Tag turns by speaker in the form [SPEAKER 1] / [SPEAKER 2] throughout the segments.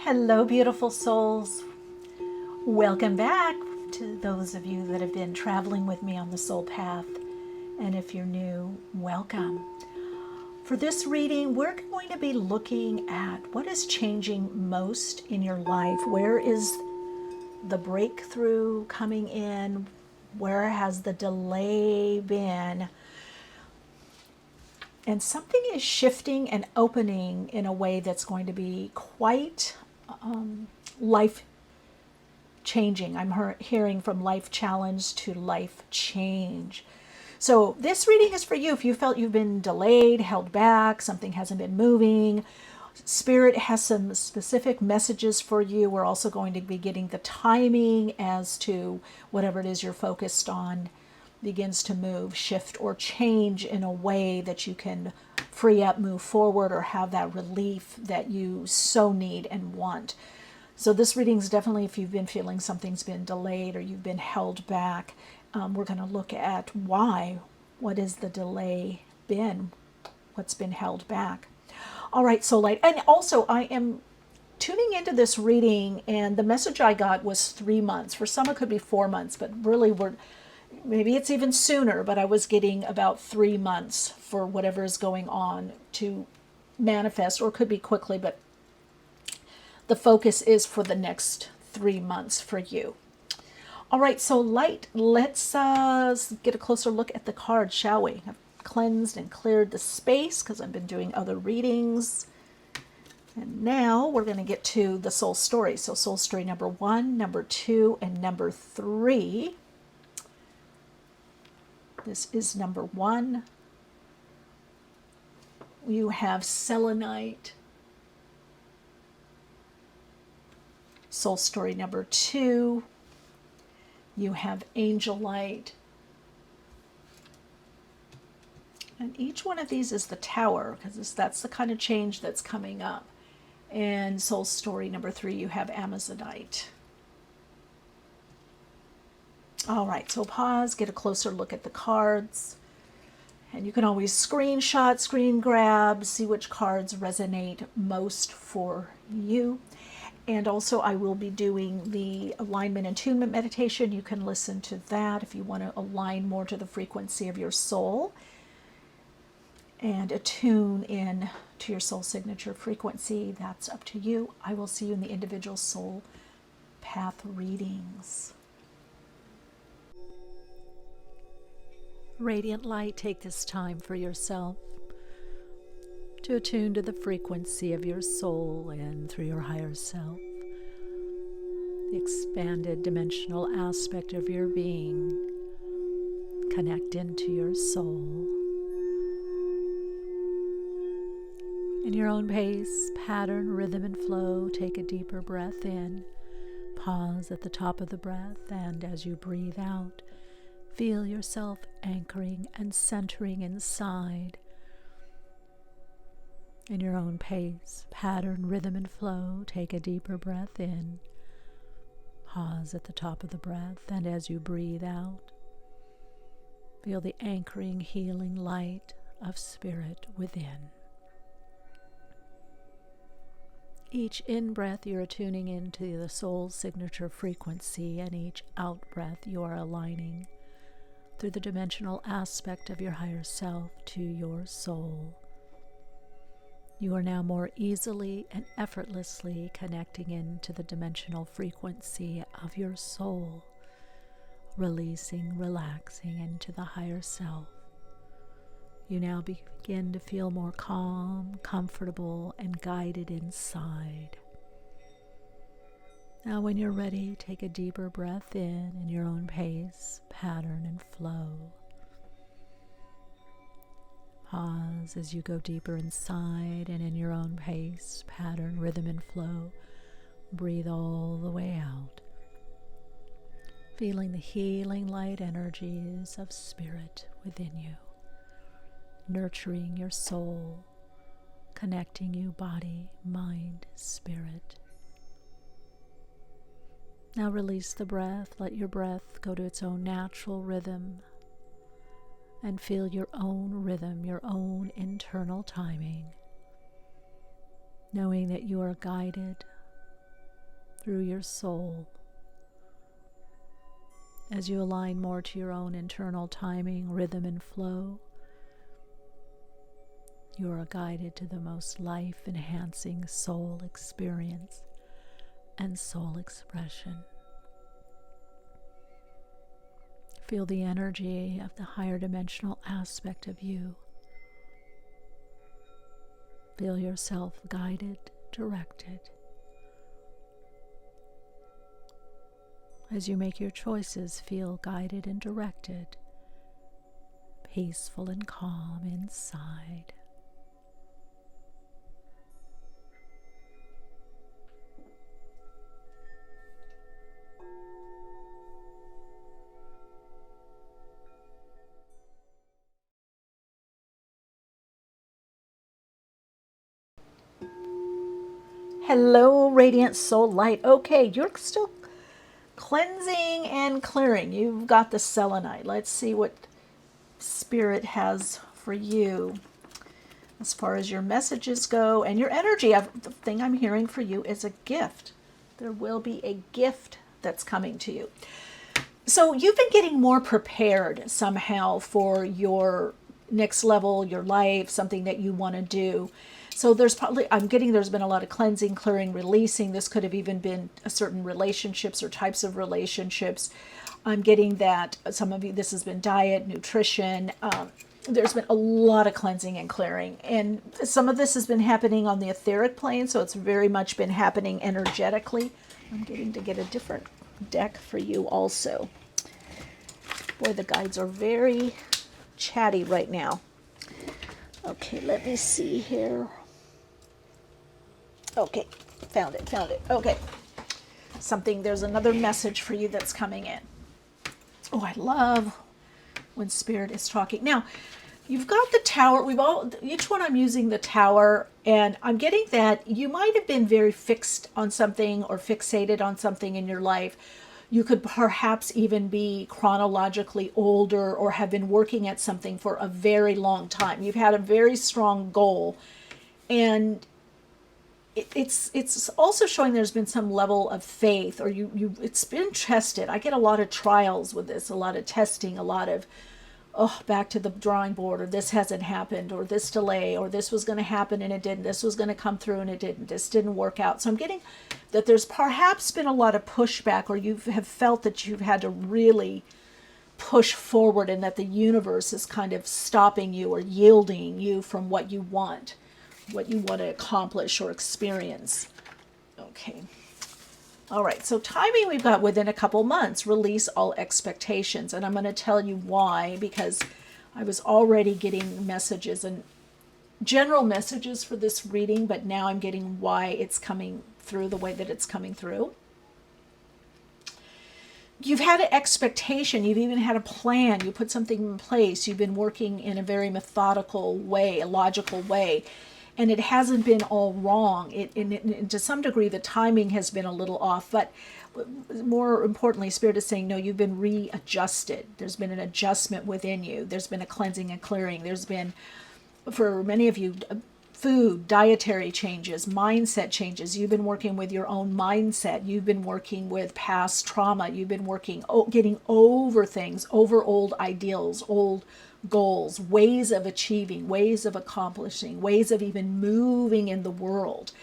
[SPEAKER 1] Hello, beautiful souls. Welcome back to those of you that have been traveling with me on the soul path. And if you're new, welcome. For this reading, we're going to be looking at what is changing most in your life. Where is the breakthrough coming in? Where has the delay been? And something is shifting and opening in a way that's going to be quite life changing. I'm hearing from life challenge to life change. So this reading is for you if you felt you've been delayed, held back, something hasn't been moving. Spirit has some specific messages for you. We're also going to be getting the timing as to whatever it is you're focused on begins to move, shift, or change in a way that you can free up, move forward, or have that relief that you so need and want. So this reading is definitely if you've been feeling something's been delayed or you've been held back. We're going to look at why. What has the delay been? What's been held back? All right, Soul Light. And also, I am tuning into this reading, and the message I got was 3 months. For some, it could be 4 months, but really, maybe it's even sooner, but I was getting about 3 months for whatever is going on to manifest, or it could be quickly, but the focus is for the next 3 months for you. All right, so Light, let's get a closer look at the cards, shall we? I've cleansed and cleared the space because I've been doing other readings. And now we're going to get to the soul story. So soul story number 1, number 2, and number 3. This is number 1. You have Selenite. Soul story number 2. You have Angelite. And each one of these is the Tower, because that's the kind of change that's coming up. And soul story number 3, you have Amazonite. All right, so pause, get a closer look at the cards. And you can always screenshot, screen grab, see which cards resonate most for you. And also I will be doing the alignment and attunement meditation. You can listen to that if you want to align more to the frequency of your soul and attune in to your soul signature frequency. That's up to you. I will see you in the individual soul path readings. Radiant light, take this time for yourself to attune to the frequency of your soul and through your higher self, the expanded dimensional aspect of your being. Connect into your soul. In your own pace, pattern, rhythm, and flow, take a deeper breath in. Pause at the top of the breath, and as you breathe out, feel yourself anchoring and centering inside. In your own pace, pattern, rhythm, and flow, take a deeper breath in. Pause at the top of the breath, and as you breathe out, feel the anchoring, healing light of spirit within. Each in-breath you are tuning into the soul's signature frequency, and each out-breath you are aligning through the dimensional aspect of your higher self to your soul. You are now more easily and effortlessly connecting into the dimensional frequency of your soul, releasing, relaxing into the higher self. You now begin to feel more calm, comfortable, and guided inside. Now when you're ready, take a deeper breath in your own pace, pattern, and flow. Pause as you go deeper inside, and in your own pace, pattern, rhythm, and flow, breathe all the way out, feeling the healing light energies of spirit within you, nurturing your soul, connecting you body, mind, spirit. Now release the breath, let your breath go to its own natural rhythm, and feel your own rhythm, your own internal timing, knowing that you are guided, through your soul. As you align more to your own internal timing, rhythm, and flow, you are guided to the most life-enhancing soul experience and soul expression. Feel the energy of the higher dimensional aspect of you. Feel yourself guided, directed. As you make your choices, feel guided and directed, peaceful and calm inside. Hello, Radiant Soul Light. Okay, you're still cleansing and clearing. You've got the Selenite. Let's see what Spirit has for you as far as your messages go and your energy. The thing I'm hearing for you is a gift. There will be a gift that's coming to you. So you've been getting more prepared somehow for your next level, your life, something that you want to do. So there's been a lot of cleansing, clearing, releasing. This could have even been a certain relationships or types of relationships. I'm getting that some of you, this has been diet, nutrition. There's been a lot of cleansing and clearing. And some of this has been happening on the etheric plane, so it's very much been happening energetically. I'm getting to get a different deck for you also. Boy, the guides are very chatty right now. Okay, let me see here. Okay, found it. Okay. There's another message for you that's coming in. Oh, I love when Spirit is talking. Now, you've got the Tower. Each one I'm using the Tower, and I'm getting that you might have been very fixed on something or fixated on something in your life. You could perhaps even be chronologically older or have been working at something for a very long time. You've had a very strong goal, and it's also showing there's been some level of faith, or it's been tested. I get a lot of trials with this, a lot of testing, a lot of back to the drawing board, or this hasn't happened, or this delay, or this was going to happen and it didn't, this was going to come through and it didn't, this didn't work out. So I'm getting that there's perhaps been a lot of pushback, or you have felt that you've had to really push forward, and that the universe is kind of stopping you or yielding you from what you want to accomplish or experience. Okay. All right, so timing we've got within a couple months, release all expectations. And I'm going to tell you why, because I was already getting messages and general messages for this reading, but now I'm getting why it's coming through the way that it's coming through. You've had an expectation, you've even had a plan, you put something in place, you've been working in a very methodical way, a logical way. And it hasn't been all wrong. To some degree, the timing has been a little off. But more importantly, Spirit is saying, no, you've been readjusted. There's been an adjustment within you. There's been a cleansing and clearing. There's been, for many of you, food, dietary changes, mindset changes. You've been working with your own mindset. You've been working with past trauma. You've been getting over things, over old ideals, old goals, ways of achieving, ways of accomplishing, ways of even moving in the world.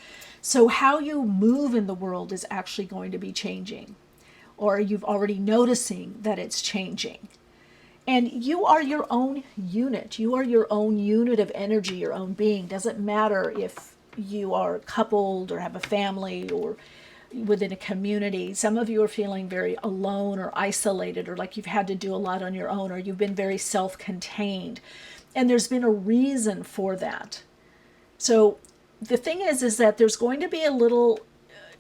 [SPEAKER 1] So how you move in the world is actually going to be changing, or you've already noticing that it's changing. And you are your own unit. You are your own unit of energy, your own being. Doesn't matter if you are coupled or have a family or within a community. Some of you are feeling very alone or isolated, or like you've had to do a lot on your own, or you've been very self-contained. And there's been a reason for that. So the thing is that there's going to be a little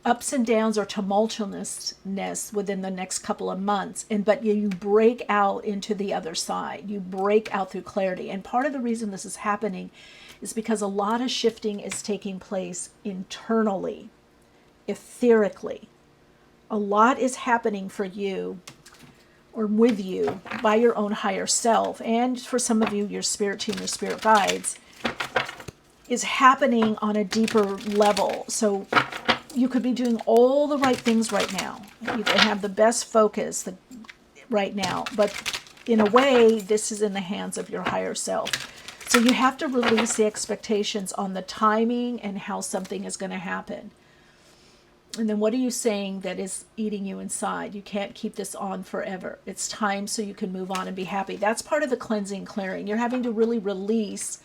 [SPEAKER 1] ups and downs or tumultuousness within the next couple of months, but you break out into the other side. You break out through clarity. And part of the reason this is happening is because a lot of shifting is taking place internally, etherically. A lot is happening for you or with you by your own higher self, and for some of you, your spirit team, your spirit guides, is happening on a deeper level. So you could be doing all the right things right now. You can have the best focus right now, but in a way, this is in the hands of your higher self. So you have to release the expectations on the timing and how something is going to happen. And then what are you saying that is eating you inside? You can't keep this on forever. It's time so you can move on and be happy. That's part of the cleansing, clearing. You're having to really release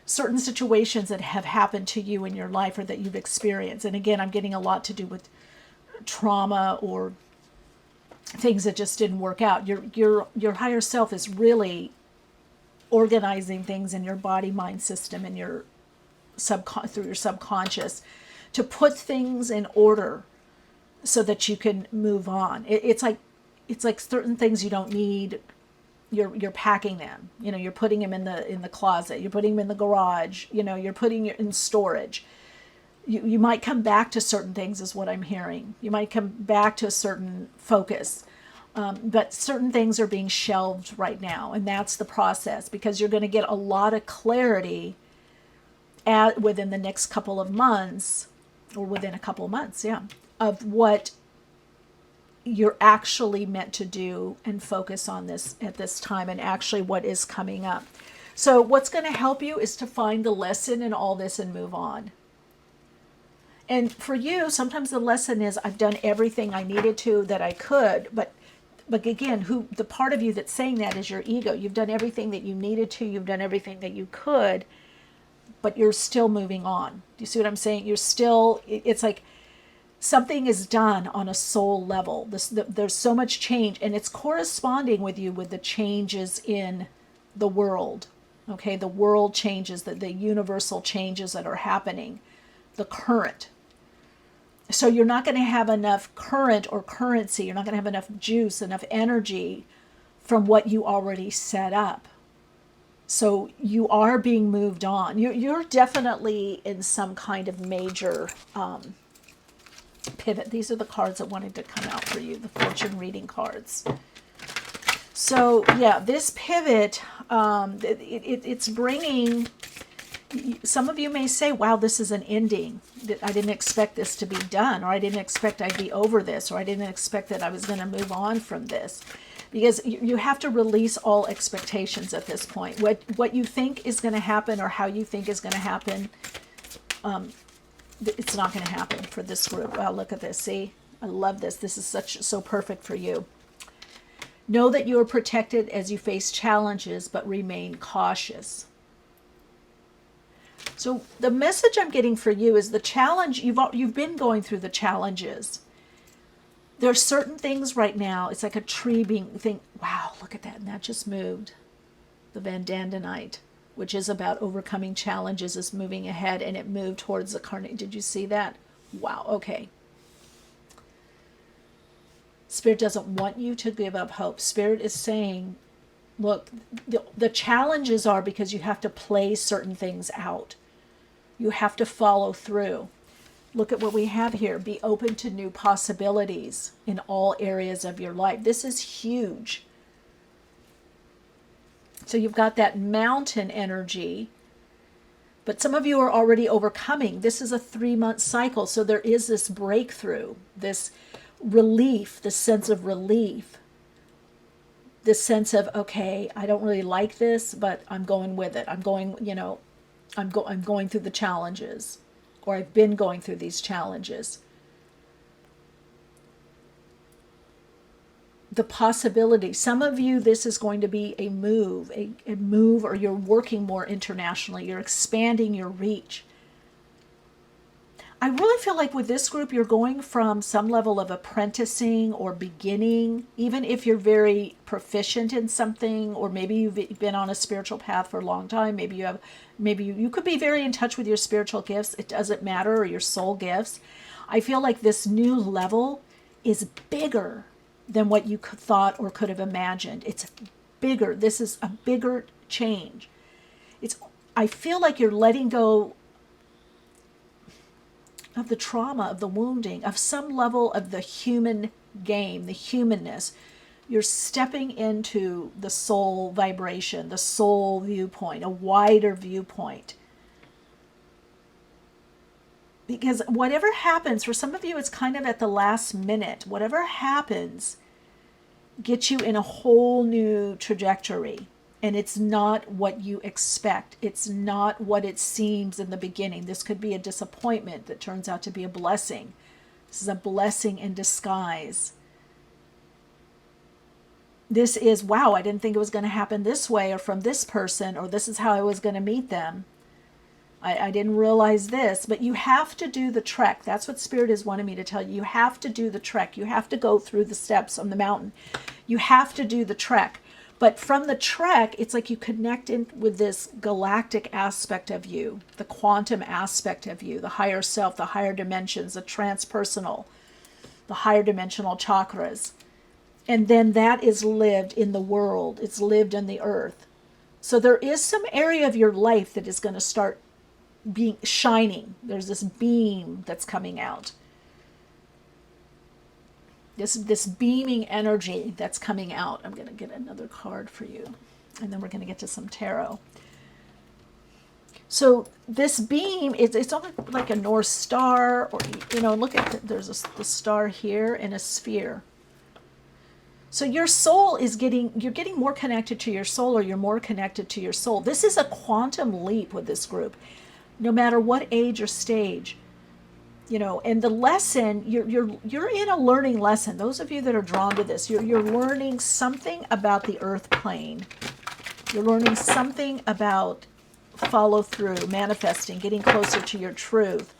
[SPEAKER 1] certain situations that have happened to you in your life or that you've experienced. And again, I'm getting a lot to do with trauma or things that just didn't work out. Your higher self is really organizing things in your body mind system and your through your subconscious to put things in order so that you can move on. It's like certain things you don't need. You're packing them. You're putting them in the closet. You're putting them in the garage. You're putting it in storage. You might come back to certain things, is what I'm hearing. You might come back to a certain focus. But certain things are being shelved right now, and that's the process, because you're going to get a lot of clarity within the next couple of months, or within a couple of months, of what you're actually meant to do and focus on this at this time, and actually what is coming up. So what's going to help you is to find the lesson in all this and move on. And for you, sometimes the lesson is, I've done everything I needed to that I could, but again, the part of you that's saying that is your ego. You've done everything that you needed to, you've done everything that you could, but you're still moving on. Do you see what I'm saying? It's like something is done on a soul level. There's so much change, and it's corresponding with you with the changes in the world. Okay, the world changes, the universal changes that are happening, the current. So you're not going to have enough current or currency. You're not going to have enough juice, enough energy from what you already set up. So you are being moved on. You're definitely in some kind of major pivot. These are the cards that wanted to come out for you, the fortune reading cards. So yeah, this pivot, it's bringing... Some of you may say, wow, this is an ending. I didn't expect this to be done, or I didn't expect I'd be over this, or I didn't expect that I was going to move on from this. Because you have to release all expectations at this point. What you think is going to happen, or how you think is going to happen, it's not going to happen for this group. Wow, look at this. See? I love this. This is so perfect for you. Know that you are protected as you face challenges, but remain cautious. So the message I'm getting for you is the challenge, you've been going through the challenges. There are certain things right now, it's like a tree wow, look at that, and that just moved. The Vandandanite, which is about overcoming challenges, is moving ahead, and it moved towards the carnate. Did you see that? Wow, okay. Spirit doesn't want you to give up hope. Spirit is saying, look, the challenges are because you have to play certain things out. You have to follow through. Look at what we have here. Be open to new possibilities in all areas of your life. This is huge. So you've got that mountain energy, but some of you are already overcoming. This is a 3-month cycle. So there is this breakthrough, this relief, this sense of relief. This sense of, okay, I don't really like this, but I'm going with it. I'm going through the challenges, or I've been going through these challenges. The possibility, some of you, this is going to be a move, or you're working more internationally. You're expanding your reach. I really feel like with this group, you're going from some level of apprenticing or beginning, even if you're very proficient in something, or maybe you've been on a spiritual path for a long time. Maybe you could be very in touch with your spiritual gifts. It doesn't matter, or your soul gifts. I feel like this new level is bigger than what you thought or could have imagined. It's bigger. This is a bigger change. I feel like you're letting go of the trauma, of the wounding, of some level of the human game, the humanness. You're stepping into the soul vibration, the soul viewpoint, a wider viewpoint. Because whatever happens, for some of you, it's kind of at the last minute. Whatever happens gets you in a whole new trajectory. And it's not what you expect. It's not what it seems in the beginning. This could be a disappointment that turns out to be a blessing. This is a blessing in disguise. This is, wow, I didn't think it was going to happen this way or from this person, or this is how I was going to meet them. I didn't realize this, but you have to do the trek. That's what Spirit is wanting me to tell you. You have to do the trek. You have to go through the steps on the mountain. You have to do the trek. But from the trek, it's like you connect in with this galactic aspect of you, the quantum aspect of you, the higher self, the higher dimensions, the transpersonal, the higher dimensional chakras. And then that is lived in the world. It's lived in the earth. So there is some area of your life that is going to start being shining. There's this beam that's coming out. This beaming energy that's coming out. I'm going to get another card for you. And then we're going to get to some tarot. So this beam, it's almost like a North Star. Or, you know, look at, there's the star here and a sphere. So your soul is you're getting more connected to your soul, or you're more connected to your soul. This is a quantum leap with this group, no matter what age or stage. You know, and the lesson, you're in a learning lesson. Those of you that are drawn to this, you're learning something about the earth plane. You're learning something about follow through, manifesting, getting closer to your truth,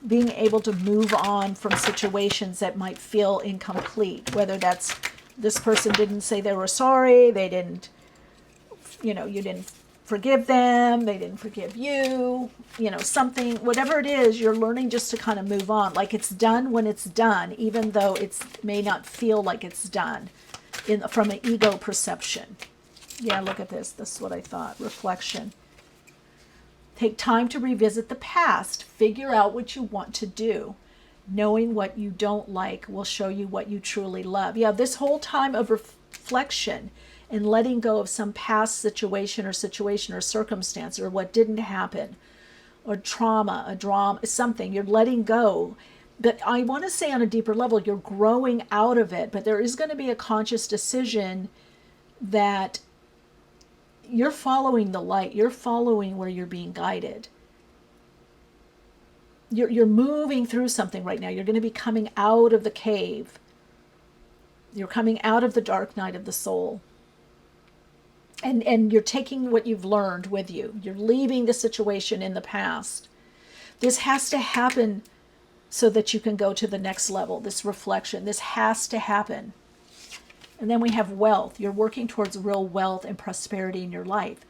[SPEAKER 1] being able to move on from situations that might feel incomplete, whether that's this person didn't say they were sorry, they didn't, you know, you didn't forgive them, they didn't forgive you, you know, something, whatever it is, you're learning just to kind of move on. Like it's done when it's done, even though it may not feel like it's done from an ego perception. Yeah, look at this. This is what I thought. Reflection. Take time to revisit the past. Figure out what you want to do. Knowing what you don't like will show you what you truly love. Yeah, this whole time of reflection and letting go of some past situation or circumstance, or what didn't happen, or trauma, a drama, something, you're letting go. But I want to say on a deeper level, you're growing out of it, but there is going to be a conscious decision that you're following the light. You're following where you're being guided. You're moving through something right now. You're going to be coming out of the cave. You're coming out of the dark night of the soul. And you're taking what you've learned with you. You're leaving the situation in the past. This has to happen so that you can go to the next level, this reflection. This has to happen. And then we have wealth. You're working towards real wealth and prosperity in your life.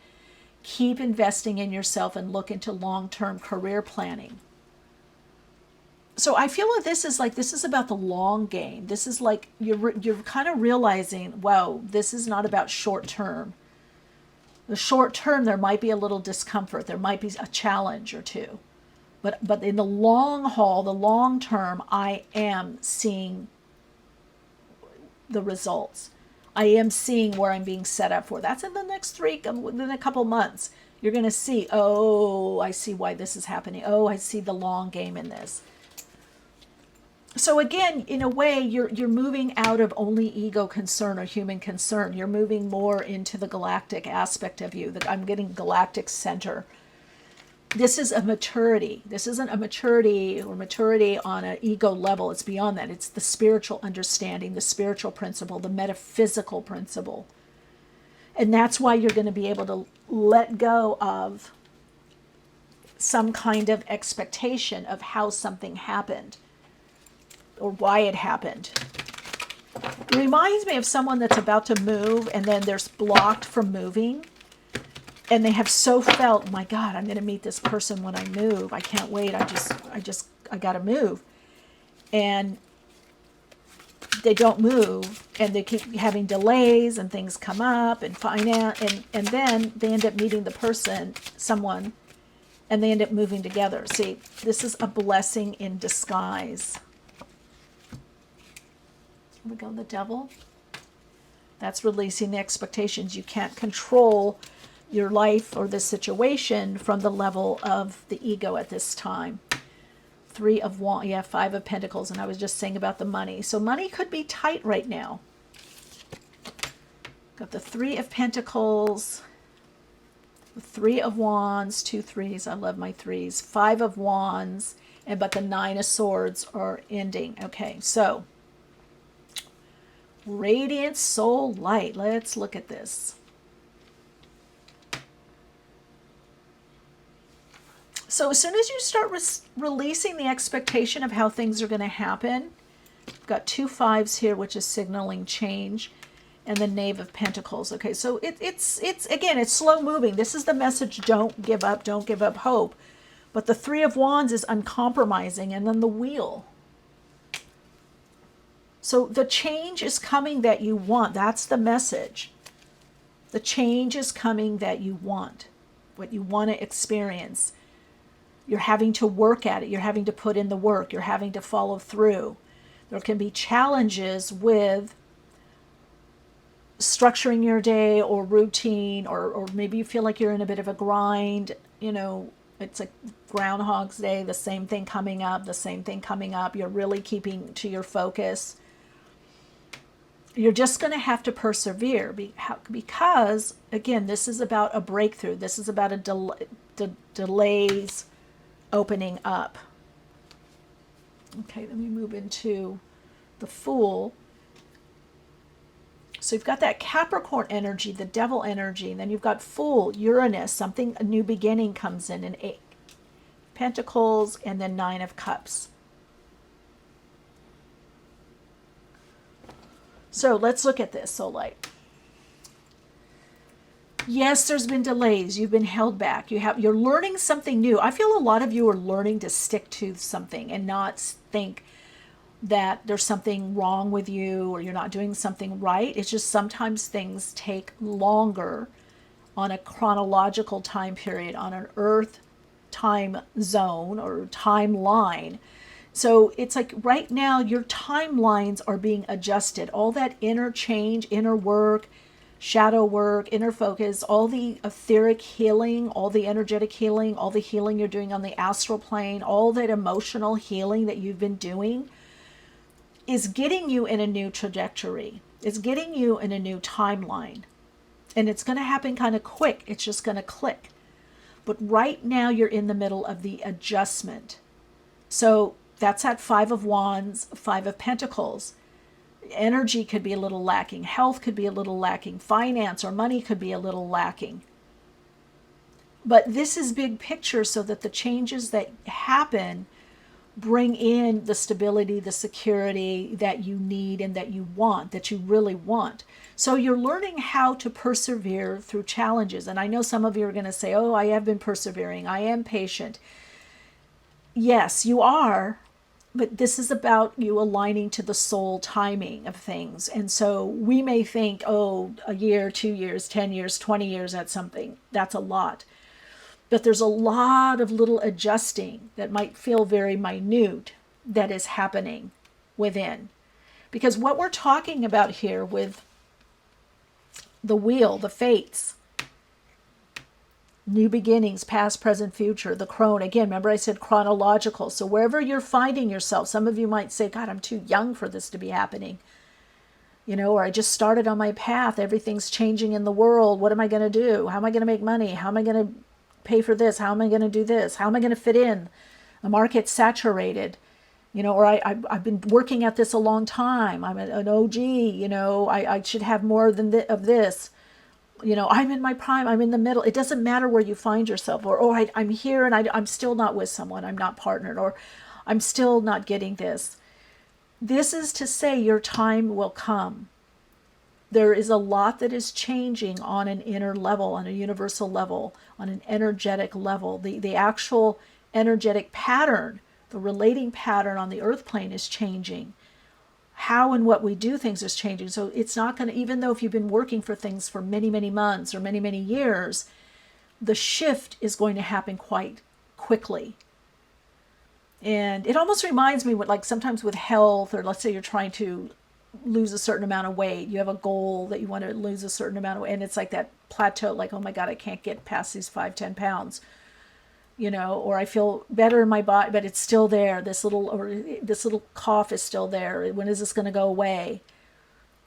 [SPEAKER 1] Keep investing in yourself and look into long-term career planning. So I feel like this is about the long game. This is like you're kind of realizing, wow, this is not about short term. The short term, there might be a little discomfort. There might be a challenge or two. But in the long haul, the long term, I am seeing the results. I am seeing where I'm being set up for. That's in the next within a couple months. You're going to see, oh, I see why this is happening. Oh, I see the long game in this. So again, in a way, you're moving out of only ego concern or human concern. You're moving more into the galactic aspect of you. That I'm getting galactic center. This is a maturity. This isn't a maturity or maturity on an ego level. It's beyond that. It's the spiritual understanding, the spiritual principle, the metaphysical principle. And that's why you're going to be able to let go of some kind of expectation of how something happened or why it happened. It reminds me of someone that's about to move and then they're blocked from moving. And they have so felt, my God, I'm going to meet this person when I move. I can't wait. I got to move. And they don't move, and they keep having delays, and things come up, and finance, and then they end up meeting the person, someone, and they end up moving together. See, this is a blessing in disguise. Here we go, the devil. That's releasing the expectations. You can't control your life or the situation from the level of the ego at this time. Three of Wands. Yeah, Five of Pentacles. And I was just saying about the money. So money could be tight right now. Got the Three of Pentacles, the Three of Wands, two threes. I love my threes. Five of Wands, but the Nine of Swords are ending. Okay, so Radiant Soul Light. Let's look at this. So as soon as you start releasing the expectation of how things are going to happen, I've got two fives here, which is signaling change, and the Knave of Pentacles. Okay, so it's again, it's slow moving. This is the message: don't give up hope. But the Three of Wands is uncompromising, and then the Wheel. So the change is coming that you want. That's the message. The change is coming that you want, what you want to experience. You're having to work at it. You're having to put in the work. You're having to follow through. There can be challenges with structuring your day or routine, or maybe you feel like you're in a bit of a grind. You know, it's like Groundhog's Day, the same thing coming up, the same thing coming up. You're really keeping to your focus. You're just going to have to persevere because, again, this is about a breakthrough. This is about delays opening up. Okay, let me move into the Fool. So you've got that Capricorn energy, the Devil energy, and then you've got Fool, Uranus, something, a new beginning comes in, and Eight Pentacles, and then Nine of Cups. So let's look at this, Soul Light. Yes, there's been delays. You've been held back. You're learning something new. I feel a lot of you are learning to stick to something and not think that there's something wrong with you or you're not doing something right. It's just sometimes things take longer on a chronological time period, on an Earth time zone or timeline. So it's like right now your timelines are being adjusted. All that inner change, inner work, shadow work, inner focus, all the etheric healing, all the energetic healing, all the healing you're doing on the astral plane, all that emotional healing that you've been doing is getting you in a new trajectory. It's getting you in a new timeline. And it's going to happen kind of quick. It's just going to click. But right now you're in the middle of the adjustment. So that's at Five of Wands, Five of Pentacles. Energy could be a little lacking. Health could be a little lacking. Finance or money could be a little lacking. But this is big picture so that the changes that happen bring in the stability, the security that you need and that you want, that you really want. So you're learning how to persevere through challenges. And I know some of you are going to say, oh, I have been persevering. I am patient. Yes, you are. But this is about you aligning to the soul timing of things. And so we may think, oh, a year, 2 years, 10 years, 20 years at something. That's a lot. But there's a lot of little adjusting that might feel very minute that is happening within. Because what we're talking about here with the Wheel, the fates, new beginnings, past, present, future, the crone. Again, remember I said chronological. So wherever you're finding yourself, some of you might say, God, I'm too young for this to be happening. You know, or I just started on my path. Everything's changing in the world. What am I going to do? How am I going to make money? How am I going to pay for this? How am I going to do this? How am I going to fit in? The market's saturated. You know, or I've been working at this a long time. I'm an OG, you know, I should have more than of this. You know, I'm in my prime, I'm in the middle. It doesn't matter where you find yourself. Or I'm here and I'm still not with someone. I'm not partnered. Or I'm still not getting this. This is to say your time will come. There is a lot that is changing on an inner level, on a universal level, on an energetic level. The actual energetic pattern, the relating pattern on the earth plane is changing. How and what we do things is changing. So it's not going to, even though if you've been working for things for many, many months or many, many years, the shift is going to happen quite quickly. And it almost reminds me what, like sometimes with health, or let's say you're trying to lose a certain amount of weight. You have a goal that you want to lose a certain amount of weight, and it's like that plateau, like, oh my God, I can't get past these 5-10 pounds. or I feel better in my body, but it's still there. This little cough is still there. When is this going to go away?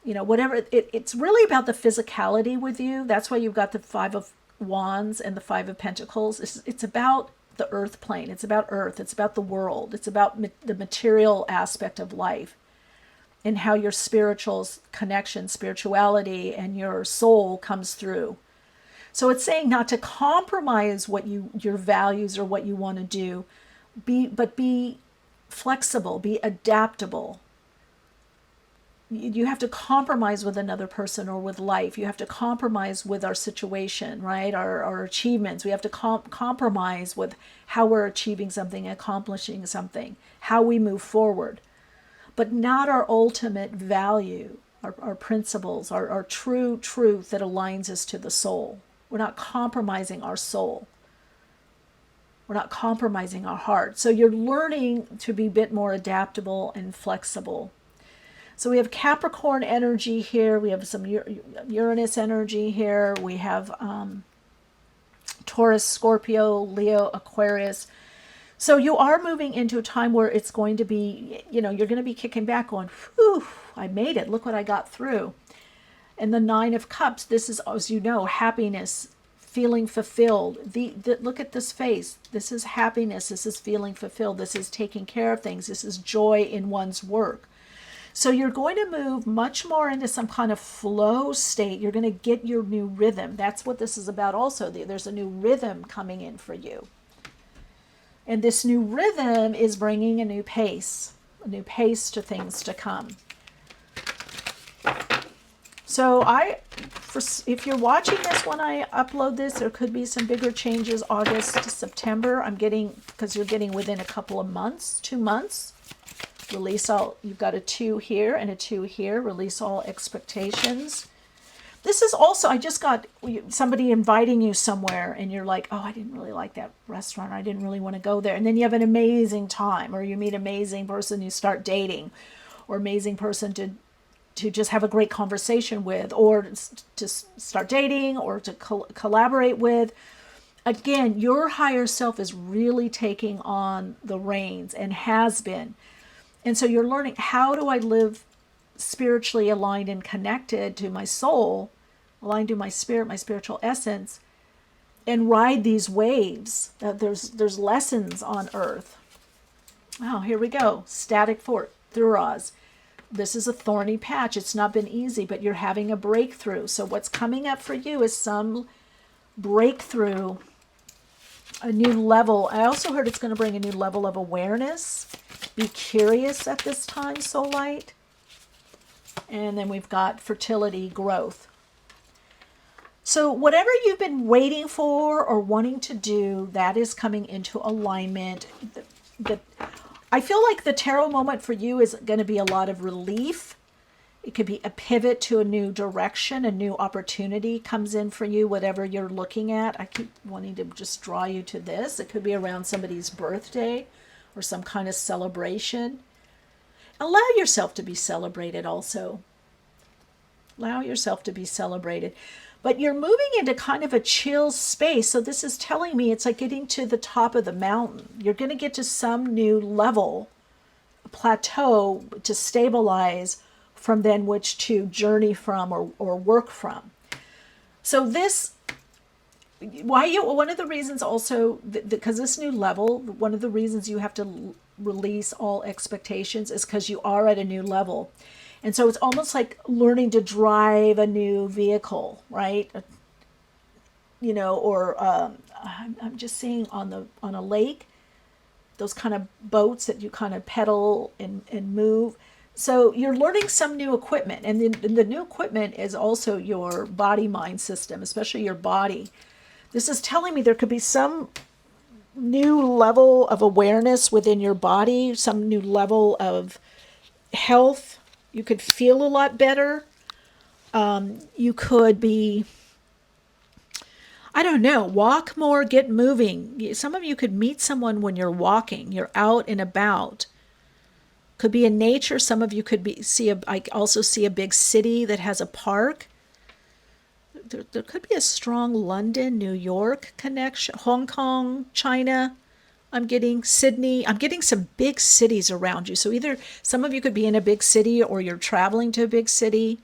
[SPEAKER 1] Whatever. It's really about the physicality with you. That's why you've got the Five of Wands and the Five of Pentacles. It's about the earth plane. It's about earth. It's about the world. It's about the material aspect of life and how your spiritual connection, spirituality, and your soul comes through. So it's saying not to compromise what your values or what you want to do, but be flexible, be adaptable. You have to compromise with another person or with life. You have to compromise with our situation, right? Our achievements. We have to compromise with how we're achieving something, accomplishing something, how we move forward, but not our ultimate value, our principles, our true truth that aligns us to the soul. We're not compromising our soul. We're not compromising our heart. So you're learning to be a bit more adaptable and flexible. So we have Capricorn energy here. We have some Uranus energy here. We have Taurus, Scorpio, Leo, Aquarius. So you are moving into a time where it's going to be, you're going to be kicking back going, whew, I made it. Look what I got through. And the Nine of Cups, this is, as you know, happiness, feeling fulfilled. Look at this face. This is happiness. This is feeling fulfilled. This is taking care of things. This is joy in one's work. So you're going to move much more into some kind of flow state. You're going to get your new rhythm. That's what this is about also. There's a new rhythm coming in for you. And this new rhythm is bringing a new pace to things to come. So if you're watching this when I upload this, there could be some bigger changes August to September. Because you're getting within a couple of months, 2 months. Release all, you've got a 2 here and a 2 here. Release all expectations. This is also, I just got somebody inviting you somewhere and you're like, oh, I didn't really like that restaurant. I didn't really want to go there. And then you have an amazing time, or you meet an amazing person you start dating, or amazing person to just have a great conversation with, or to start dating, or to collaborate with. Again, your higher self is really taking on the reins and has been. And so you're learning, how do I live spiritually aligned and connected to my soul, aligned to my spirit, my spiritual essence, and ride these waves. There's lessons on earth. Oh, here we go. Static fort, Thuraz. This is a thorny patch. It's not been easy, but you're having a breakthrough. So what's coming up for you is some breakthrough, a new level. I also heard it's going to bring a new level of awareness. Be curious at this time, Soul Light. And then we've got fertility, growth. So whatever you've been waiting for or wanting to do, that is coming into alignment. I feel like the tarot moment for you is going to be a lot of relief. It could be a pivot to a new direction, a new opportunity comes in for you, whatever you're looking at. I keep wanting to just draw you to this. It could be around somebody's birthday or some kind of celebration. Allow yourself to be celebrated also. Allow yourself to be celebrated. But you're moving into kind of a chill space. So this is telling me it's like getting to the top of the mountain. You're going to get to some new level, plateau to stabilize from, then which to journey from or work from. So this, one of the reasons also, because this new level, one of the reasons you have to release all expectations is because you are at a new level. And so it's almost like learning to drive a new vehicle, right? Or I'm just seeing on a lake, those kind of boats that you kind of pedal and move. So you're learning some new equipment, and the new equipment is also your body-mind system, especially your body. This is telling me there could be some new level of awareness within your body, some new level of health. You could feel a lot better. You could be, I don't know, walk more, get moving. Some of you could meet someone when you're walking. You're out and about. Could be in nature. Some of you could I also see a big city that has a park. there could be a strong London, New York connection, Hong Kong, China. I'm getting Sydney. I'm getting some big cities around you. So either some of you could be in a big city or you're traveling to a big city.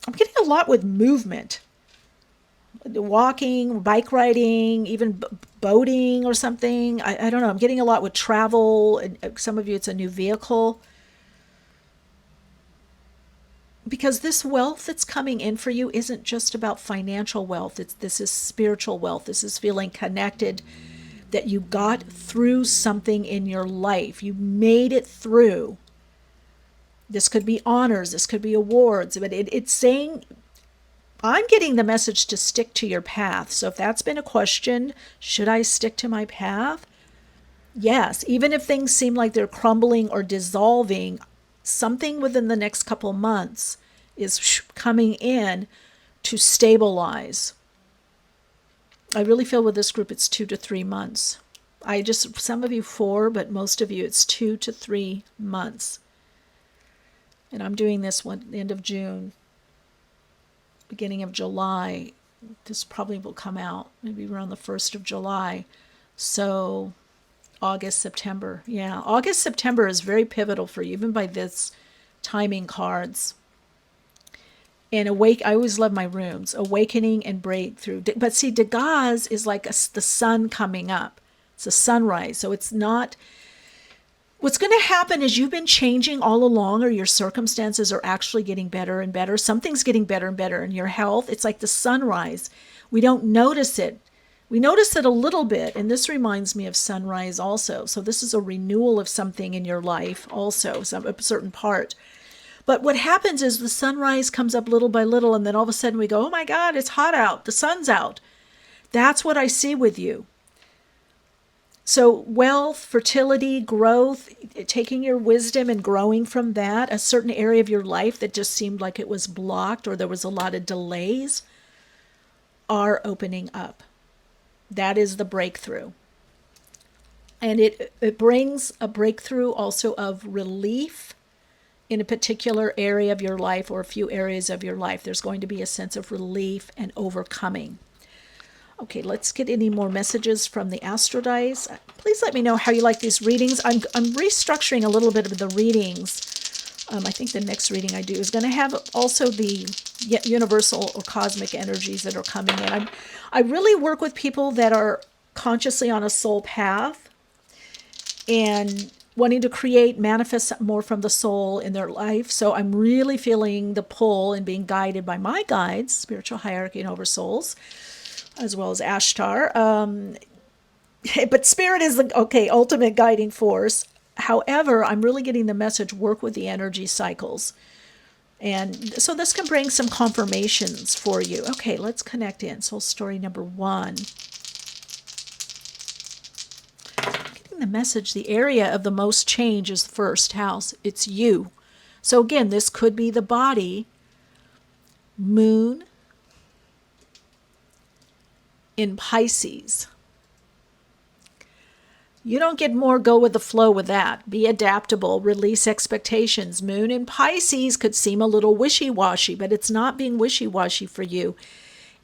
[SPEAKER 1] I'm getting a lot with movement. Walking, bike riding, even boating or something. I don't know. I'm getting a lot with travel. And some of you, it's a new vehicle. Because this wealth that's coming in for you isn't just about financial wealth. This is spiritual wealth. This is feeling connected, that you got through something in your life. You made it through. This could be honors. This could be awards. But it's saying, I'm getting the message to stick to your path. So if that's been a question, should I stick to my path? Yes. Even if things seem like they're crumbling or dissolving, something within the next couple months is coming in to stabilize. I really feel with this group it's 2 to 3 months. Some of you 4, but most of you it's 2 to 3 months. And I'm doing this one end of June, beginning of July. This probably will come out maybe around the 1st of July. So August, September. Yeah, August, September is very pivotal for you, even by this timing cards. And I always love my runes, awakening and breakthrough. But see, Degas is like the sun coming up. It's a sunrise. So it's not, what's going to happen is you've been changing all along, or your circumstances are actually getting better and better. Something's getting better and better in your health. It's like the sunrise. We don't notice it. We notice it a little bit, and this reminds me of sunrise also. So this is a renewal of something in your life also, a certain part. But what happens is the sunrise comes up little by little, and then all of a sudden we go, oh my God, it's hot out. The sun's out. That's what I see with you. So wealth, fertility, growth, taking your wisdom and growing from that, a certain area of your life that just seemed like it was blocked or there was a lot of delays, are opening up. That is the breakthrough. And it brings a breakthrough also of relief in a particular area of your life or a few areas of your life. There's going to be a sense of relief and overcoming. Okay, let's get any more messages from the Astro Dice. Please let me know how you like these readings. I'm restructuring a little bit of the readings. I think the next reading I do is going to have also the universal or cosmic energies that are coming in. I really work with people that are consciously on a soul path and wanting to create, manifest more from the soul in their life. So I'm really feeling the pull and being guided by my guides, spiritual hierarchy and oversouls, as well as Ashtar. But spirit is the ultimate guiding force. However, I'm really getting the message, work with the energy cycles. And so this can bring some confirmations for you. Okay, let's connect in. Soul story number 1. Getting the message, the area of the most change is the first house. It's you. So again, this could be the body, moon in Pisces. You don't get more, go with the flow with that. Be adaptable, release expectations. Moon in Pisces could seem a little wishy-washy, but it's not being wishy-washy for you.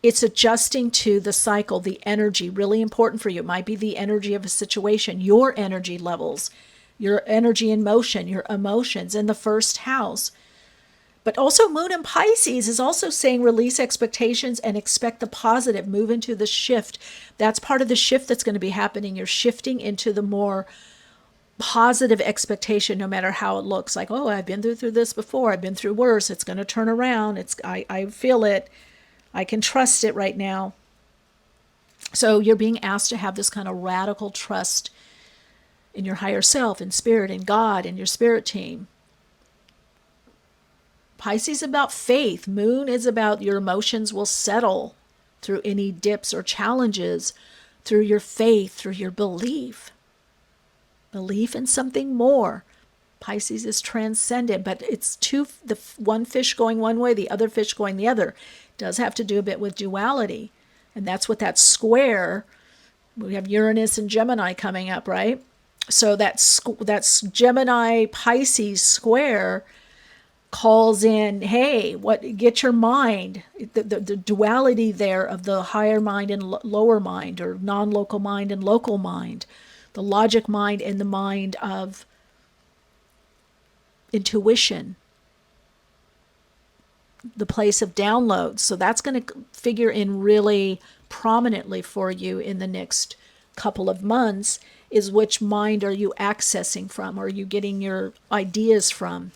[SPEAKER 1] It's adjusting to the cycle, the energy, really important for you. It might be the energy of a situation, your energy levels, your energy in motion, your emotions in the first house. But also Moon in Pisces is also saying release expectations and expect the positive, move into the shift. That's part of the shift that's going to be happening. You're shifting into the more positive expectation, no matter how it looks. Like, oh, I've been through this before. I've been through worse. It's going to turn around. I feel it. I can trust it right now. So you're being asked to have this kind of radical trust in your higher self, in spirit, in God, in your spirit team. Pisces is about faith. Moon is about your emotions will settle through any dips or challenges, through your faith, through your belief. Belief in something more. Pisces is transcendent, but it's the one fish going one way, the other fish going the other. It does have to do a bit with duality. And that's what that square, we have Uranus and Gemini coming up, right? So that's Gemini Pisces square calls in, hey, get your mind, the duality there of the higher mind and lower mind, or non-local mind and local mind, the logic mind and the mind of intuition, the place of downloads. So that's going to figure in really prominently for you in the next couple of months, is which mind are you accessing from? Are you getting your ideas from?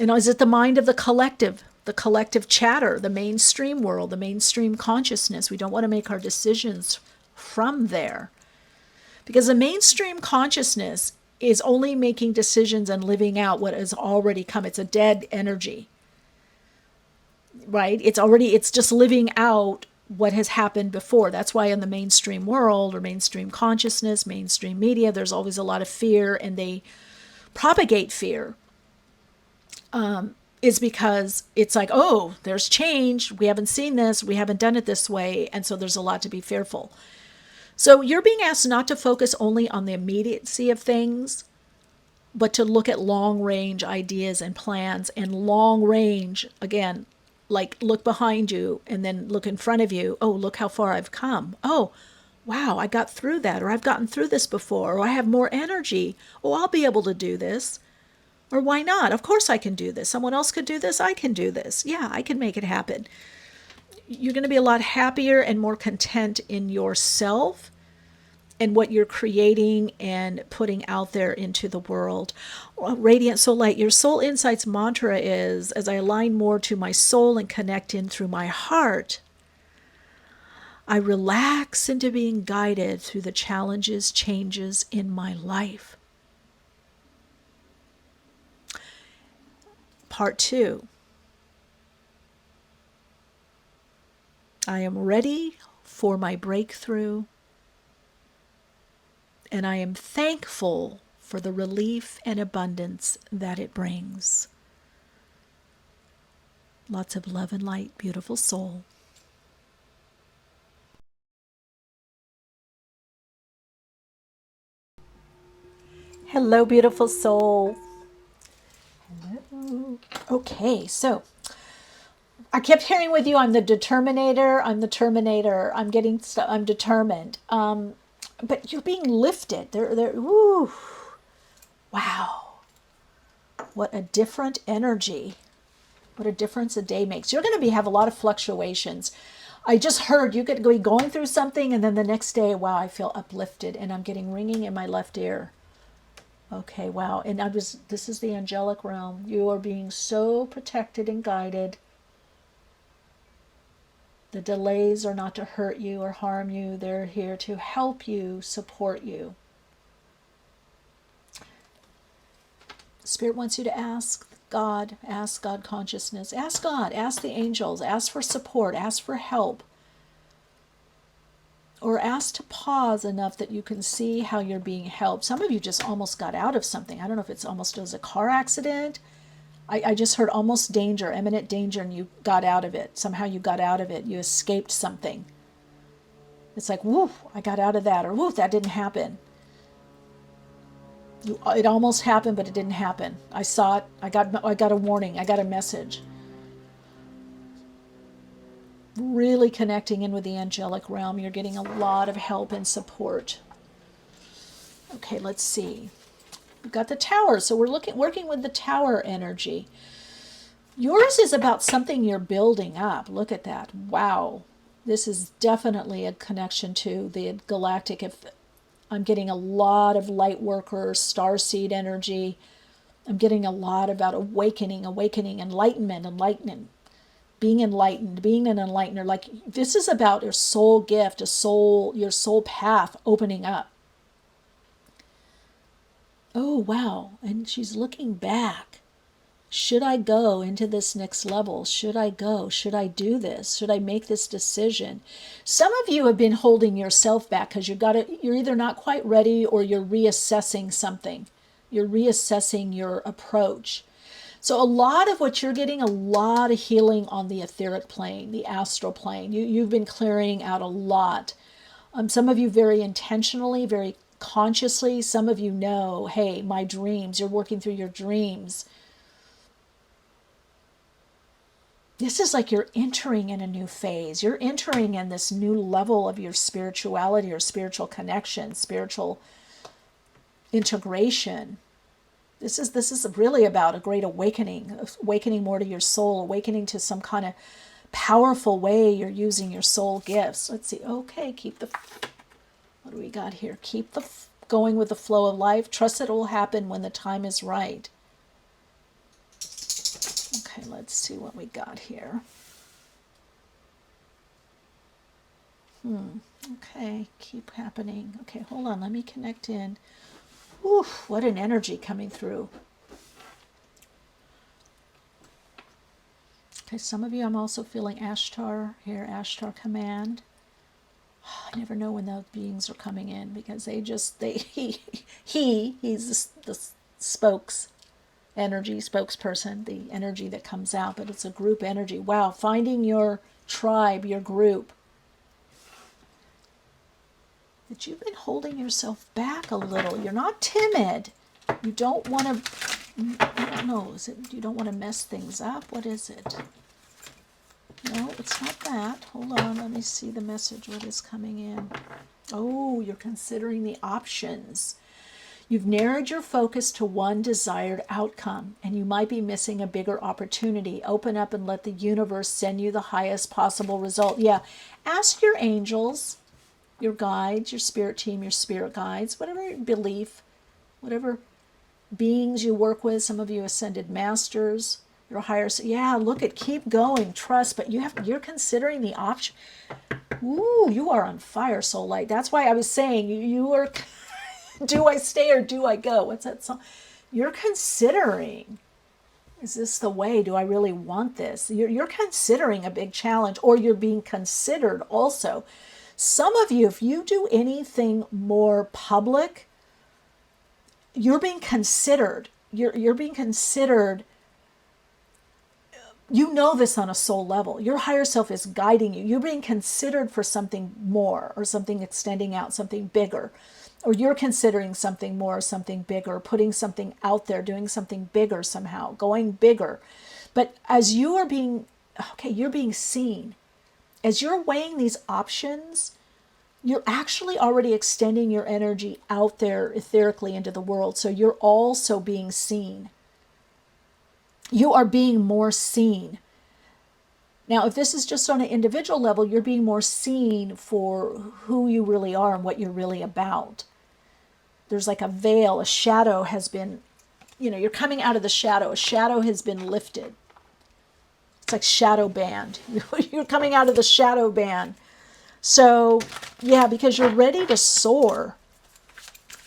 [SPEAKER 1] And is it the mind of the collective chatter, the mainstream world, the mainstream consciousness? We don't want to make our decisions from there, because the mainstream consciousness is only making decisions and living out what has already come. It's a dead energy, right? It's just living out what has happened before. That's why in the mainstream world, or mainstream consciousness, mainstream media, there's always a lot of fear, and they propagate fear. Is because it's like, oh, there's change. We haven't seen this. We haven't done it this way. And so there's a lot to be fearful. So you're being asked not to focus only on the immediacy of things, but to look at long range ideas and plans. And long range, again, like look behind you and then look in front of you. Oh, look how far I've come. Oh, wow, I got through that. Or I've gotten through this before. Or I have more energy. Oh, I'll be able to do this. Or why not? Of course I can do this. Someone else could do this. I can do this. Yeah, I can make it happen. You're going to be a lot happier and more content in yourself and what you're creating and putting out there into the world. Radiant Soul Light, your soul insights mantra is, as I align more to my soul and connect in through my heart, I relax into being guided through the challenges, changes in my life. Part 2. I am ready for my breakthrough, and I am thankful for the relief and abundance that it brings. Lots of love and light, beautiful soul. Hello, beautiful soul. Hello. Okay, so I kept hearing with you, I'm the determinator, I'm the terminator, I'm determined. But you're being lifted. Woo. Wow. What a different energy. What a difference a day makes. You're going to have a lot of fluctuations. I just heard you could be going through something, and then the next day, wow, I feel uplifted, and I'm getting ringing in my left ear. Okay, wow. And this is the angelic realm. You are being so protected and guided. The delays are not to hurt you or harm you. They're here to help you, support you. Spirit wants you to ask God consciousness, ask God, ask the angels, ask for support, ask for help. Or ask to pause enough that you can see how you're being helped. Some of you just almost got out of something. I don't know if it's almost as a car accident. I just heard almost danger, imminent danger, and you got out of it. Somehow you got out of it. You escaped something. It's like, woo, I got out of that, or woo, that didn't happen. It almost happened, but it didn't happen. I saw it. I got a warning. I got a message. Really connecting in with the angelic realm. You're getting a lot of help and support. Okay, let's see. We've got the tower, so we're working with the tower energy. Yours is about something you're building up. Look at that. Wow. This is definitely a connection to the galactic. If I'm getting a lot of light worker, starseed energy. I'm getting a lot about awakening, enlightenment. Being enlightened, being an enlightener. Like, this is about your soul gift, your soul path opening up. Oh, wow. And she's looking back. Should I go into this next level? Should I go? Should I do this? Should I make this decision? Some of you have been holding yourself back because you're either not quite ready, or you're reassessing something. You're reassessing your approach. So a lot of what you're getting, a lot of healing on the etheric plane, the astral plane. You've been clearing out a lot. Some of you very intentionally, very consciously. Some of you know, hey, my dreams, you're working through your dreams. This is like you're entering in a new phase. You're entering in this new level of your spirituality or spiritual connection, spiritual integration. This is really about a great awakening more to your soul, awakening to some kind of powerful way you're using your soul gifts. Let's see. Okay, what do we got here? Keep going with the flow of life. Trust that it will happen when the time is right. Okay, let's see what we got here. Okay, keep happening. Okay, hold on. Let me connect in. Oof, what an energy coming through. Okay, some of you, I'm also feeling Ashtar here, Ashtar command. I never know when those beings are coming in because he's the spokesperson, the energy that comes out, but it's a group energy. Wow, finding your tribe, your group. That you've been holding yourself back a little. You're not timid. You don't want to, I don't know, is it you don't want to mess things up? What is it? No, it's not that. Hold on, let me see the message. What is coming in? Oh, you're considering the options. You've narrowed your focus to one desired outcome, and you might be missing a bigger opportunity. Open up and let the universe send you the highest possible result. Yeah, ask your angels, your guides, your spirit team, your spirit guides, whatever belief, whatever beings you work with. Some of you ascended masters, your higher. Yeah, look at, keep going, trust, but you're considering the option. Ooh, you are on fire, Soul Light. That's why I was saying you are. Do I stay or do I go? What's that song? You're considering. Is this the way? Do I really want this? You're considering a big challenge, or you're being considered also. Some of you, if you do anything more public, you're being considered. You're being considered. You know this on a soul level. Your higher self is guiding you. You're being considered for something more, or something extending out, something bigger. Or you're considering something more, something bigger, putting something out there, doing something bigger somehow, going bigger. But as you are being, you're being seen. As you're weighing these options, you're actually already extending your energy out there etherically into the world. So you're also being seen. You are being more seen. Now, if this is just on an individual level, you're being more seen for who you really are and what you're really about. There's like a veil, a shadow has been, you're coming out of the shadow. A shadow has been lifted. It's like shadow band. You're coming out of the shadow band. So, yeah, because you're ready to soar.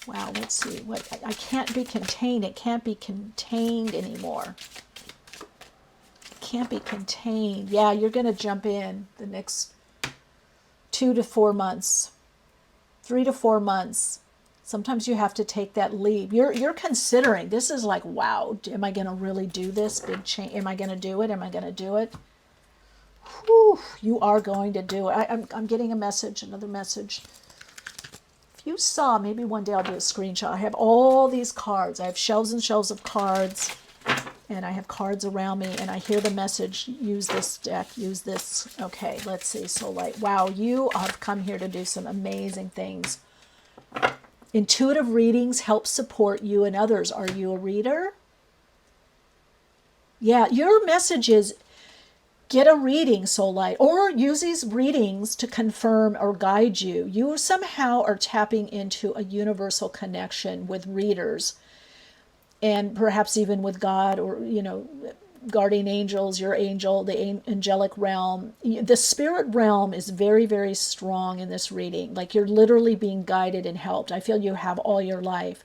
[SPEAKER 1] Wow, let's see. I can't be contained. It can't be contained anymore. It can't be contained. Yeah, you're going to jump in the next 2 to 4 months. 3 to 4 months. Sometimes you have to take that leap. You're considering. This is like, wow, am I going to really do this big change? Am I going to do it? Am I going to do it? Whew, you are going to do it. I'm getting a message, another message. If you saw, maybe one day I'll do a screenshot. I have all these cards. I have shelves and shelves of cards, and I have cards around me, and I hear the message, use this deck, use this. Okay, let's see, Soul Light. Wow, you have come here to do some amazing things. Intuitive readings help support you and others. Are you a reader? Yeah, your message is get a reading, Soul Light, or use these readings to confirm or guide you. You somehow are tapping into a universal connection with readers, and perhaps even with God, or, guardian angels, your angel, the angelic realm. The spirit realm is very, very strong in this reading. Like you're literally being guided and helped. I feel you have all your life.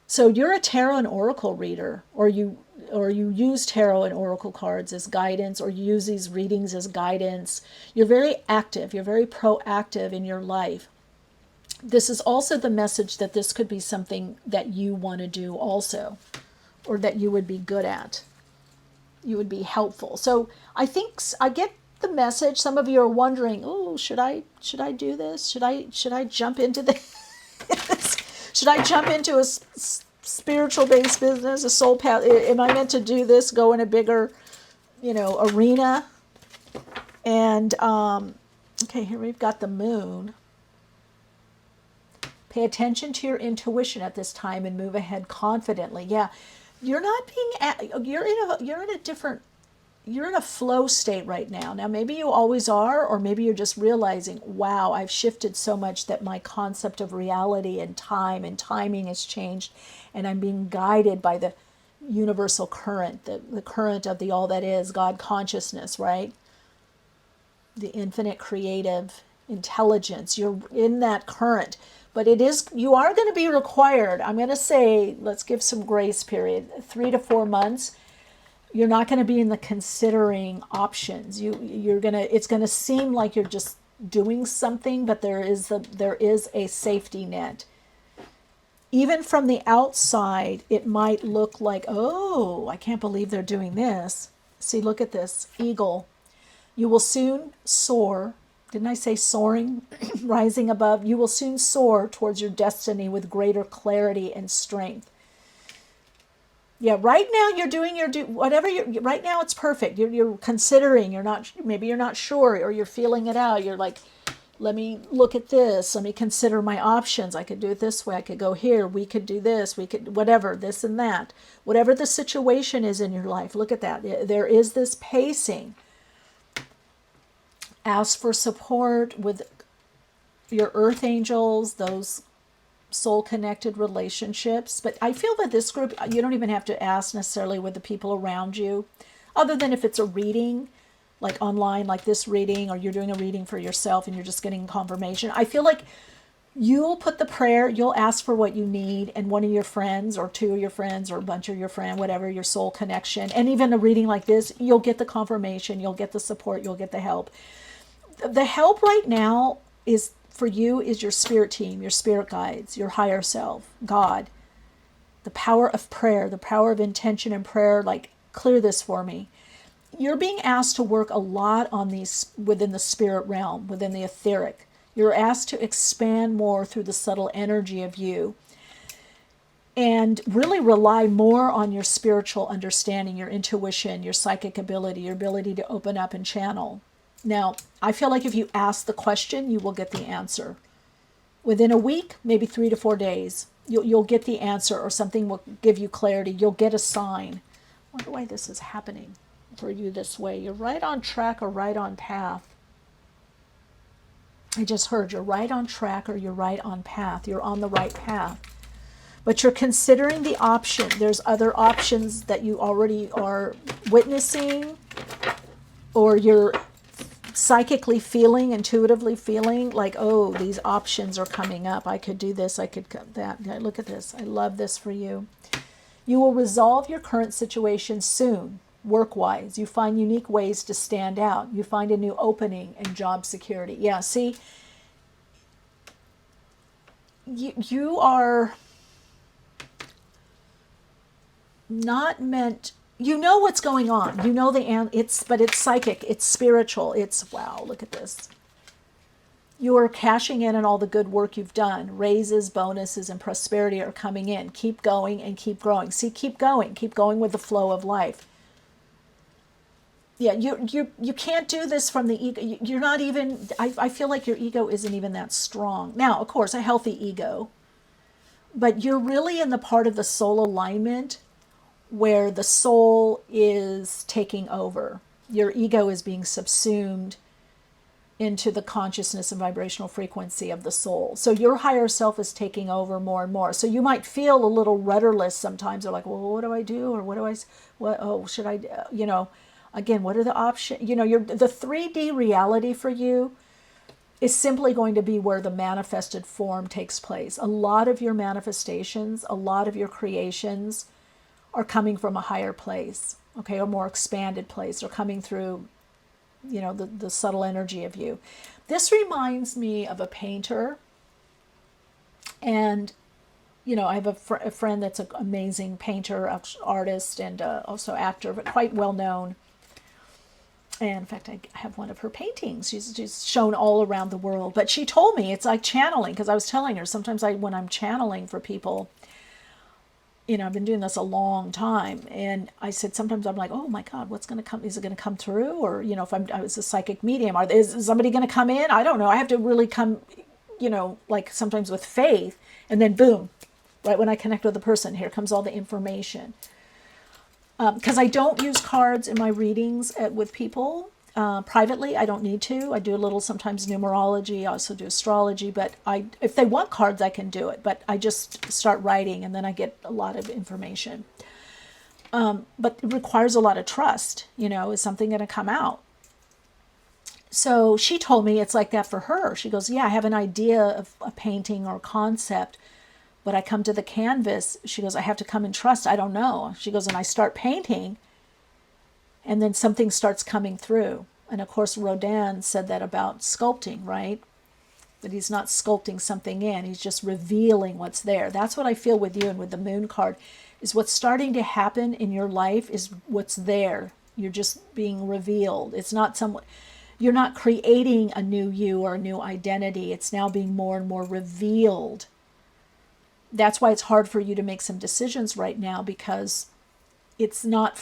[SPEAKER 1] So you're a tarot and oracle reader, or you use tarot and oracle cards as guidance, or you use these readings as guidance. You're very active. You're very proactive in your life. This is also the message that this could be something that you want to do also, or that you would be good at. You would be helpful. So I think I get the message. Some of you are wondering, oh, should I do this? Should I jump into this? Should I jump into a spiritual based business, a soul path? Am I meant to do this? Go in a bigger arena. And, okay, here we've got the moon. Pay attention to your intuition at this time and move ahead confidently. Yeah, you're not being, you're in a flow state right now. Now, maybe you always are, or maybe you're just realizing, wow, I've shifted so much that my concept of reality and time and timing has changed, and I'm being guided by the universal current, the current of the all that is, God consciousness, right? The infinite creative intelligence. You're in that current. But you are going to be required, I'm going to say, let's give some grace period, 3 to 4 months. You're not going to be in the considering options. It's going to seem like you're just doing something, but there is a safety net. Even from the outside, it might look like, oh, I can't believe they're doing this. See, look at this, eagle. You will soon soar. Didn't I say soaring? Rising above. You will soon soar towards your destiny with greater clarity and strength. Yeah, right now you're doing right now it's perfect. You're considering, maybe you're not sure, or you're feeling it out. You're like, let me look at this. Let me consider my options. I could do it this way. I could go here. We could do this. We could, whatever, this and that. Whatever the situation is in your life, look at that. There is this pacing. Ask for support with your earth angels, those soul-connected relationships. But I feel that this group, you don't even have to ask necessarily with the people around you, other than if it's a reading, like online, like this reading, or you're doing a reading for yourself and you're just getting confirmation. I feel like you'll put the prayer, you'll ask for what you need, and one of your friends, or two of your friends, or a bunch of your friends, whatever, your soul connection, and even a reading like this, you'll get the confirmation, you'll get the support, you'll get the help. The help right now is for you is your spirit team, your spirit guides, your higher self, God. The power of prayer, the power of intention and prayer, like, clear this for me. You're being asked to work a lot on these within the spirit realm, within the etheric. You're asked to expand more through the subtle energy of you and really rely more on your spiritual understanding, your intuition, your psychic ability, your ability to open up and channel. Now, I feel like if you ask the question, you will get the answer. Within a week, maybe 3 to 4 days, you'll get the answer, or something will give you clarity. You'll get a sign. I wonder why this is happening for you this way. You're right on track or right on path. I just heard you're right on track or you're right on path. You're on the right path. But you're considering the option. There's other options that you already are witnessing, or you're psychically feeling, intuitively feeling like, oh, these options are coming up. I could do this, I could that. Look at this. I love this for you. You will resolve your current situation soon, work-wise. You find unique ways to stand out. You find a new opening in job security. Yeah, see, you are not meant. You know what's going on. You know but it's psychic, it's spiritual. It's, wow, look at this. You are cashing in on all the good work you've done. Raises, bonuses, and prosperity are coming in. Keep going and keep growing. See, keep going with the flow of life. Yeah, you can't do this from the ego. You're not even, I feel like your ego isn't even that strong. Now, of course, a healthy ego, but you're really in the part of the soul alignment where the soul is taking over. Your ego is being subsumed into the consciousness and vibrational frequency of the soul. So your higher self is taking over more and more. So you might feel a little rudderless sometimes. They're like, well, what do I do? Or should I, again, what are the options? The 3D reality for you is simply going to be where the manifested form takes place. A lot of your manifestations, a lot of your creations are coming from a higher place, okay, or more expanded place, or coming through, the subtle energy of you. This reminds me of a painter, and, I have a friend that's an amazing painter, artist, and also actor, but quite well known. And in fact, I have one of her paintings. She's shown all around the world. But she told me it's like channeling, because I was telling her sometimes when I'm channeling for people, I've been doing this a long time, and I said sometimes I'm like, oh my God, what's going to come? Is it going to come through? Or if I was a psychic medium, is somebody going to come in? I don't know. I have to really come, like sometimes with faith, and then boom, right when I connect with the person, here comes all the information. Because I don't use cards in my readings with people privately. I don't need to. I do a little sometimes numerology. I also do astrology. But if they want cards, I can do it. But I just start writing, and then I get a lot of information. But it requires a lot of trust. Is something going to come out? So she told me it's like that for her. She goes, yeah, I have an idea of a painting or concept, but I come to the canvas. She goes, I have to come and trust. I don't know. She goes, and I start painting, and then something starts coming through. And of course, Rodin said that about sculpting, right? That he's not sculpting something in. He's just revealing what's there. That's what I feel with you and with the moon card, is what's starting to happen in your life is what's there. You're just being revealed. It's not you're not creating a new you or a new identity. It's now being more and more revealed. That's why it's hard for you to make some decisions right now, because it's not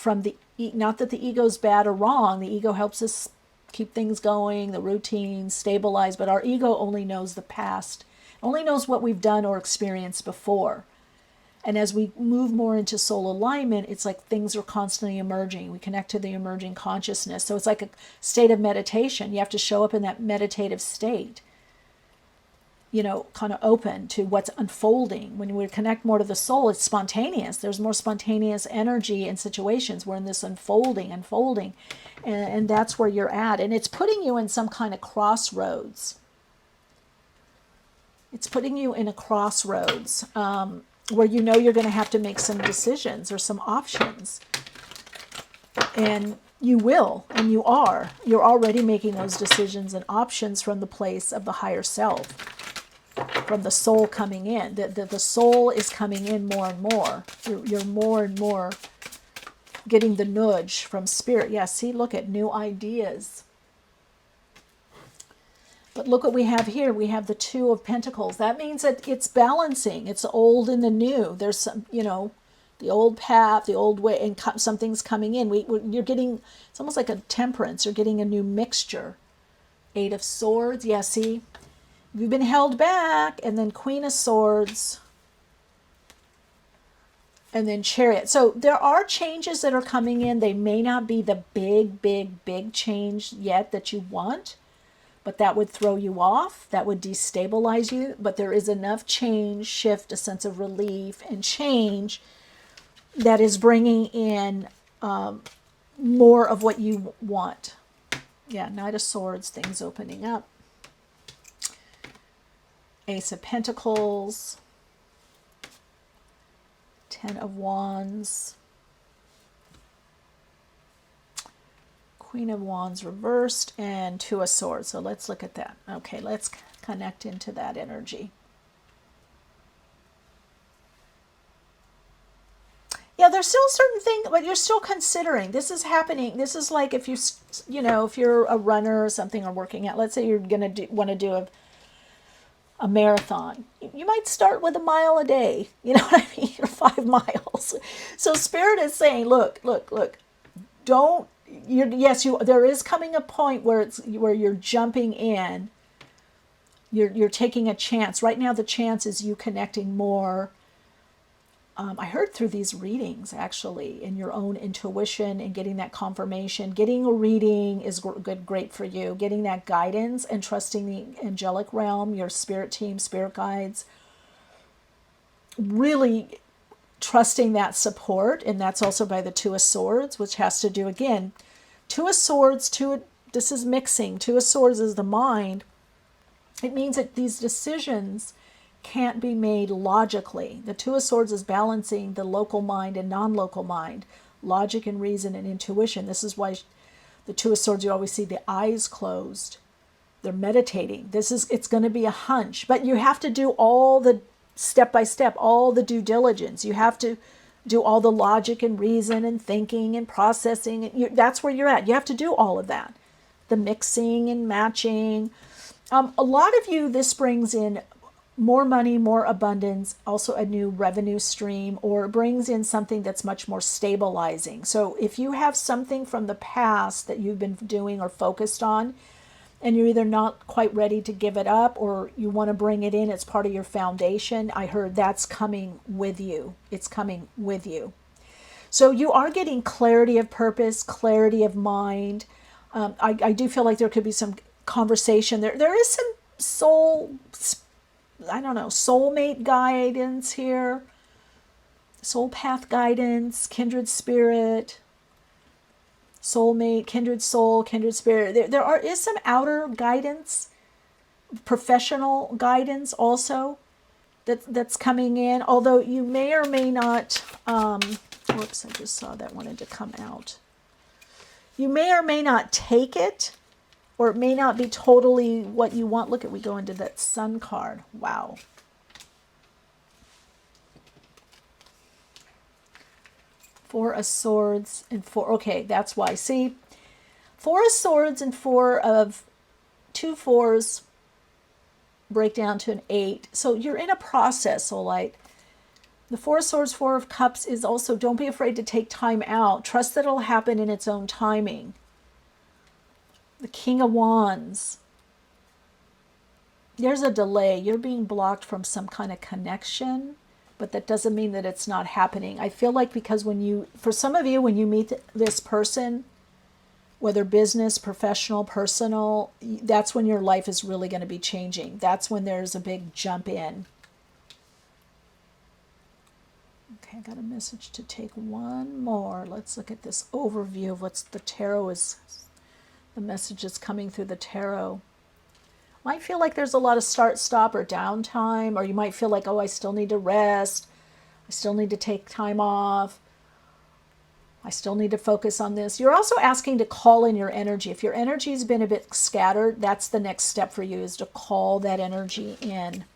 [SPEAKER 1] not that the ego's bad or wrong. The ego helps us keep things going, the routine, stabilize, but our ego only knows the past, only knows what we've done or experienced before. And as we move more into soul alignment, it's like things are constantly emerging. We connect to the emerging consciousness. So it's like a state of meditation. You have to show up in that meditative state, kind of open to what's unfolding. When we connect more to the soul, it's spontaneous. There's more spontaneous energy in situations. We're in this unfolding, and that's where you're at. And it's putting you in some kind of crossroads. It's putting you in a crossroads where you're going to have to make some decisions or some options. And you will, and you are. You're already making those decisions and options from the place of the higher self, from the soul coming in. The soul is coming in more and more. You're more and more getting the nudge from spirit. Yeah, see, look at new ideas. But look what we have here. We have the Two of Pentacles. That means that it's balancing. It's old and the new. There's some, the old path, the old way, and something's coming in. You're getting, it's almost like a temperance. You're getting a new mixture. Eight of Swords. Yeah, see, you've been held back. And then Queen of Swords. And then Chariot. So there are changes that are coming in. They may not be the big change yet that you want, but that would throw you off. That would destabilize you. But there is enough change, shift, a sense of relief and change that is bringing in more of what you want. Yeah, Knight of Swords, things opening up. Ace of Pentacles. Ten of Wands. Queen of Wands reversed, and Two of Swords. So let's look at that. Okay, let's connect into that energy. Yeah, there's still certain things, but you're still considering. This is happening. This is like if if you're a runner or something, or working out. Let's say you're going to want to do a marathon. You might start with a mile a day. You know what I mean? Or 5 miles. So Spirit is saying, look. Don't. There is coming a point where you're jumping in. You're taking a chance. Right now, the chance is you connecting more. I heard through these readings, actually, in your own intuition and getting that confirmation. Getting a reading is great for you. Getting that guidance and trusting the angelic realm, your spirit team, spirit guides. Really trusting that support, and that's also by the Two of Swords, which has to do, again, Two of Swords, this is mixing. Two of Swords is the mind. It means that these decisions can't be made logically. The Two of Swords is balancing the local mind and non-local mind, logic and reason and intuition. This is why the Two of Swords, you always see the eyes closed. They're meditating. It's going to be a hunch, but you have to do all the step by step, all the due diligence. You have to do all the logic and reason and thinking and processing. That's where you're at. You have to do all of that. The mixing and matching. A lot of you, this brings in more money, more abundance, also a new revenue stream, or brings in something that's much more stabilizing. So if you have something from the past that you've been doing or focused on, and you're either not quite ready to give it up or you want to bring it in, it's part of your foundation, I heard that's coming with you. It's coming with you. So you are getting clarity of purpose, clarity of mind. I do feel like there could be some conversation. There is some soulmate guidance here, soul path guidance, kindred spirit, soulmate, kindred soul, kindred spirit. There is some outer guidance, professional guidance also that's coming in, although you may or may not, whoops, I just saw that wanted to come out. You may or may not take it, or it may not be totally what you want. Look at, we go into that Sun card. Wow. Four of Swords and four. Okay, that's why. See, Four of Swords and two fours break down to an 8. So you're in a process, Soulite. The Four of Swords, Four of Cups is also, don't be afraid to take time out. Trust that it'll happen in its own timing. The King of Wands. There's a delay. You're being blocked from some kind of connection, but that doesn't mean that it's not happening. I feel like because for some of you, when you meet this person, whether business, professional, personal, that's when your life is really going to be changing. That's when there's a big jump in. Okay, I got a message to take one more. Let's look at this overview of what's the tarot is. The messages coming through the tarot. Might feel like there's a lot of start, stop, or downtime, or you might feel like, oh, I still need to rest. I still need to take time off. I still need to focus on this. You're also asking to call in your energy. If your energy's been a bit scattered, that's the next step for you, is to call that energy in.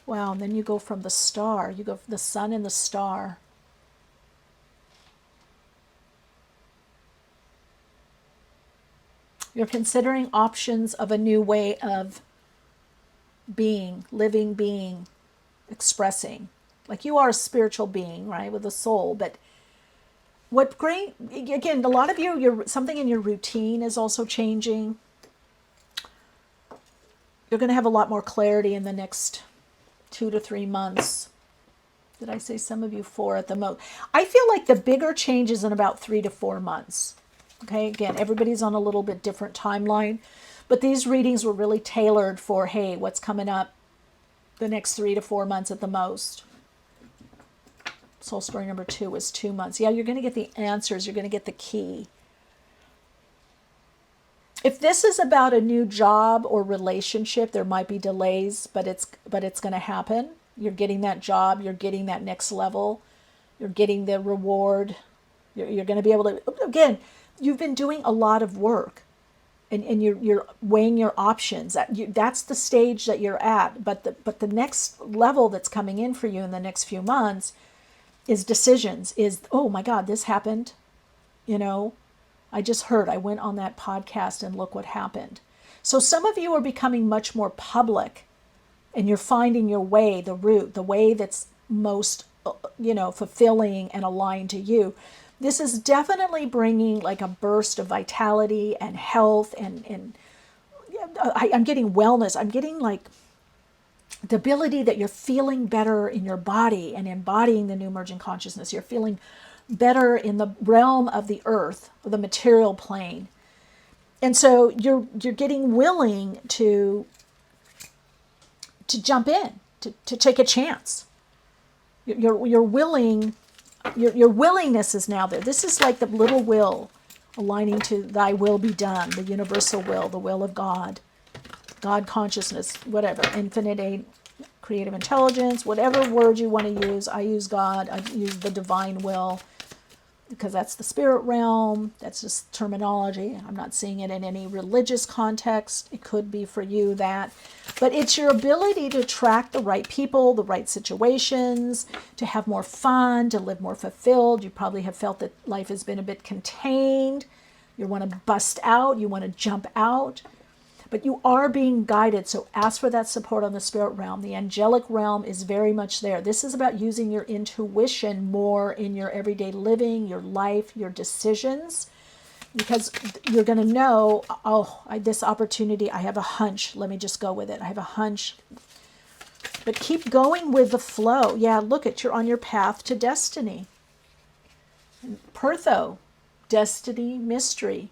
[SPEAKER 1] Wow, and then you go from the star. You go from the sun and the star. You're considering options of a new way of being, living, being, expressing. Like you are a spiritual being, right, with a soul. But what great, again, a lot of you, something in your routine is also changing. You're going to have a lot more clarity in the next 2 to 3 months. Did I say some of you 4 at the most? I feel like the bigger change is in about 3 to 4 months. Okay, again, everybody's on a little bit different timeline, but these readings were really tailored for, hey, what's coming up the next 3 to 4 months at the most. Soul story number 2 was 2 months. Yeah, you're going to get the answers. You're going to get the key. If this is about a new job or relationship, there might be delays, but it's going to happen. You're getting that job. You're getting that next level. You're getting the reward. You're going to be able to, again, you've been doing a lot of work, and you're weighing your options. That's the stage that you're at. But the next level that's coming in for you in the next few months is decisions. Is, oh my God, this happened. I just heard. I went on that podcast and look what happened. So some of you are becoming much more public, and you're finding your way, the route, the way that's most fulfilling and aligned to you. This is definitely bringing like a burst of vitality and health, and I'm getting wellness. I'm getting like the ability that you're feeling better in your body and embodying the new emergent consciousness. You're feeling better in the realm of the earth, the material plane. And so you're getting willing to jump in, to take a chance. You're willing. Your willingness is now there. This is like the little will aligning to thy will be done, the universal will, the will of God, God consciousness, whatever, infinite creative intelligence, whatever word you want to use. I use God. I use the divine will because that's the spirit realm. That's just terminology. I'm not seeing it in any religious context. It could be for you that. But it's your ability to attract the right people, the right situations, to have more fun, to live more fulfilled. You probably have felt that life has been a bit contained. You want to bust out. You want to jump out. But you are being guided, so ask for that support on the spirit realm. The angelic realm is very much there. This is about using your intuition more in your everyday living, your life, your decisions, because you're going to know, oh, this opportunity, I have a hunch. Let me just go with it. I have a hunch. But keep going with the flow. Yeah, look at, you're on your path to destiny. Pertho, destiny, mystery.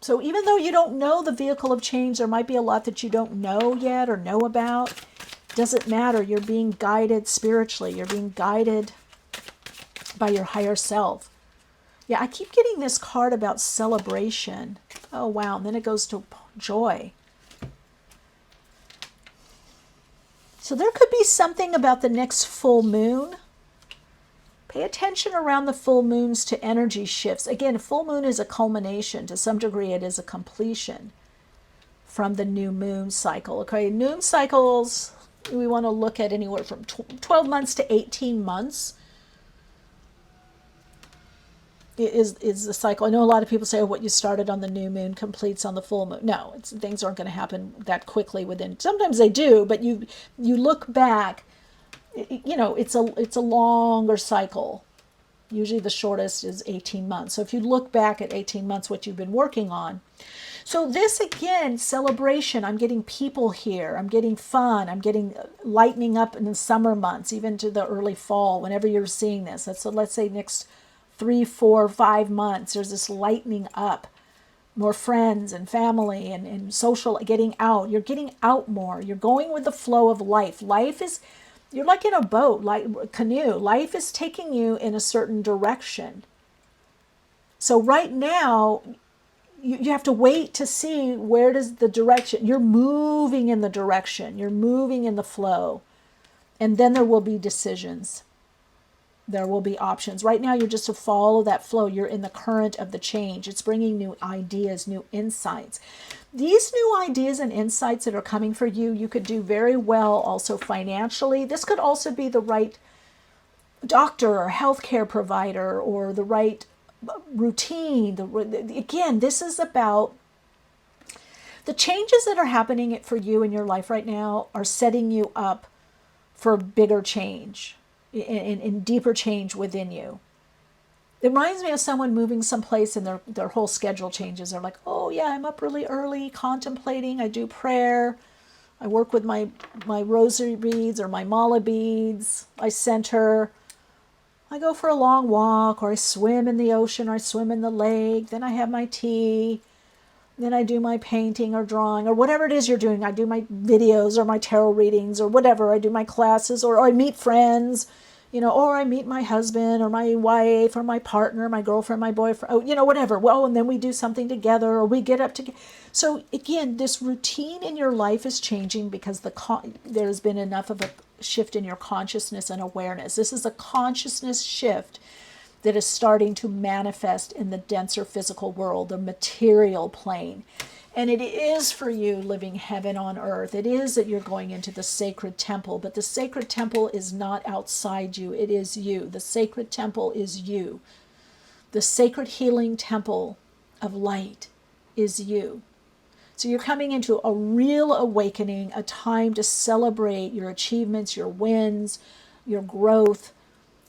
[SPEAKER 1] So even though you don't know the vehicle of change, there might be a lot that you don't know yet or know about. Doesn't matter. You're being guided spiritually. You're being guided by your higher self. Yeah, I keep getting this card about celebration. Oh, wow. And then it goes to joy. So there could be something about the next full moon. Pay attention around the full moons to energy shifts. Again, a full moon is a culmination. To some degree, it is a completion from the new moon cycle. Okay, moon cycles, we want to look at anywhere from 12 months to 18 months is the cycle. I know a lot of people say, oh, what you started on the new moon completes on the full moon. No, things aren't going to happen that quickly within. Sometimes they do, but you look back. You know, it's a longer cycle. Usually the shortest is 18 months. So if you look back at 18 months, what you've been working on. So this, again, celebration. I'm getting people here. I'm getting fun. I'm getting lightening up in the summer months, even to the early fall, whenever you're seeing this. So let's say next 3, 4, 5 months, there's this lightening up. More friends and family and social, getting out. You're getting out more. You're going with the flow of life. Life is... You're like in a boat, like a canoe. Life is taking you in a certain direction. So right now, you have to wait to see where does the direction. You're moving in the direction. You're moving in the flow. And then there will be decisions. There will be options. Right now, you're just to follow that flow. You're in the current of the change. It's bringing new ideas, new insights. These new ideas and insights that are coming for you, you could do very well also financially. This could also be the right doctor or healthcare provider or the right routine. Again, this is about the changes that are happening for you in your life right now are setting you up for bigger change. In deeper change within you. It reminds me of someone moving someplace and their whole schedule changes. They're like, oh yeah, I'm up really early, contemplating, I do prayer, I work with my rosary beads or my mala beads, I center, I go for a long walk, or I swim in the ocean, or I swim in the lake, then I have my tea, then I do my painting or drawing or whatever it is you're doing. I do my videos or my tarot readings or whatever. I do my classes or I meet friends, or I meet my husband or my wife or my partner, my girlfriend, my boyfriend, whatever. Well, and then we do something together or we get up together. So again, this routine in your life is changing because there's been enough of a shift in your consciousness and awareness. This is a consciousness shift that is starting to manifest in the denser physical world, the material plane. And it is for you living heaven on earth. It is that you're going into the sacred temple, but the sacred temple is not outside you. It is you. The sacred temple is you. The sacred healing temple of light is you. So you're coming into a real awakening, a time to celebrate your achievements, your wins, your growth,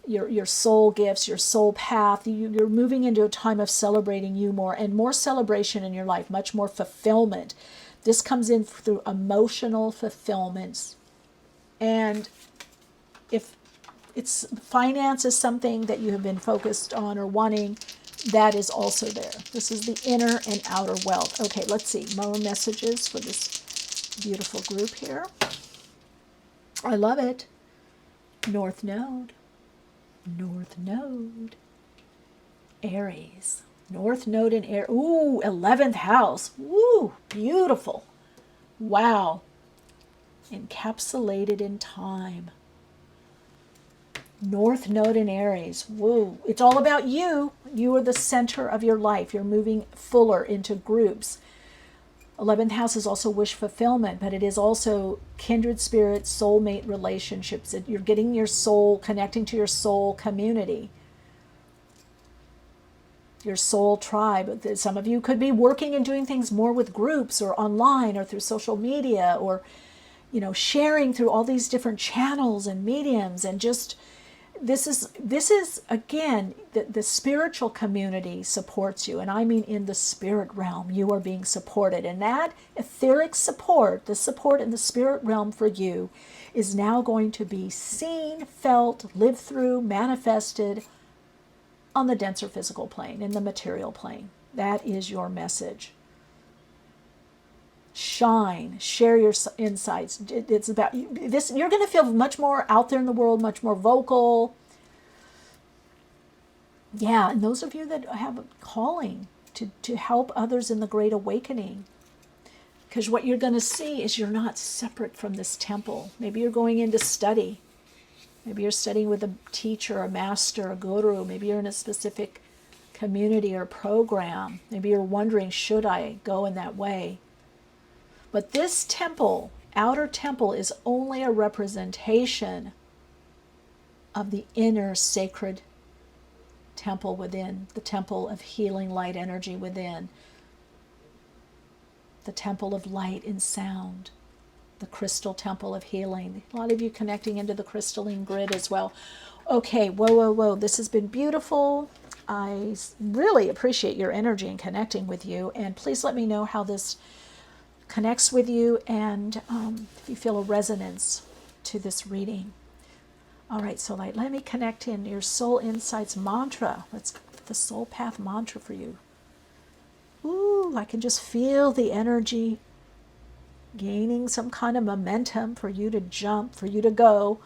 [SPEAKER 1] your soul gifts, your soul path. You're moving into a time of celebrating you more and more celebration in your life, much more fulfillment. This comes in through emotional fulfillments. And if it's finance is something that you have been focused on or wanting, that is also there. This is the inner and outer wealth. Okay, let's see. More messages for this beautiful group here. I love it. North Node. North Node. Aries. North Node in Aries. Ooh, 11th house. Ooh, beautiful. Wow. Encapsulated in time. North Node in Aries. Woo. It's all about you. You are the center of your life. You're moving fuller into groups. 11th house is also wish fulfillment, but it is also kindred spirit, soulmate relationships. You're getting your soul, connecting to your soul community. your soul tribe. Some of you could be working and doing things more with groups or online or through social media, or sharing through all these different channels and mediums. And just this is again, the spiritual community supports you, and I mean in the spirit realm you are being supported, and that etheric support, the support in the spirit realm for you, is now going to be seen, felt, lived through, manifested on the denser physical plane, in the material plane. That is your message. Shine, share your insights. It's about this. You're going to feel much more out there in the world, much more vocal. Yeah, and those of you that have a calling to help others in the Great Awakening, because what you're going to see is you're not separate from this temple. Maybe you're going in to study. Maybe you're studying with a teacher, a master, a guru. Maybe you're in a specific community or program. Maybe you're wondering, should I go in that way? But this temple, outer temple, is only a representation of the inner sacred temple within, the temple of healing light energy within, the temple of light and sound, the crystal temple of healing. A lot of you connecting into the crystalline grid as well. Okay, whoa. This has been beautiful. I really appreciate your energy and connecting with you. And please let me know how this connects with you, and if you feel a resonance to this reading. All right, so let me connect in your Soul Insights mantra. Let's get the Soul Path mantra for you. Ooh, I can just feel the energy gaining some kind of momentum for you to jump, for you to go.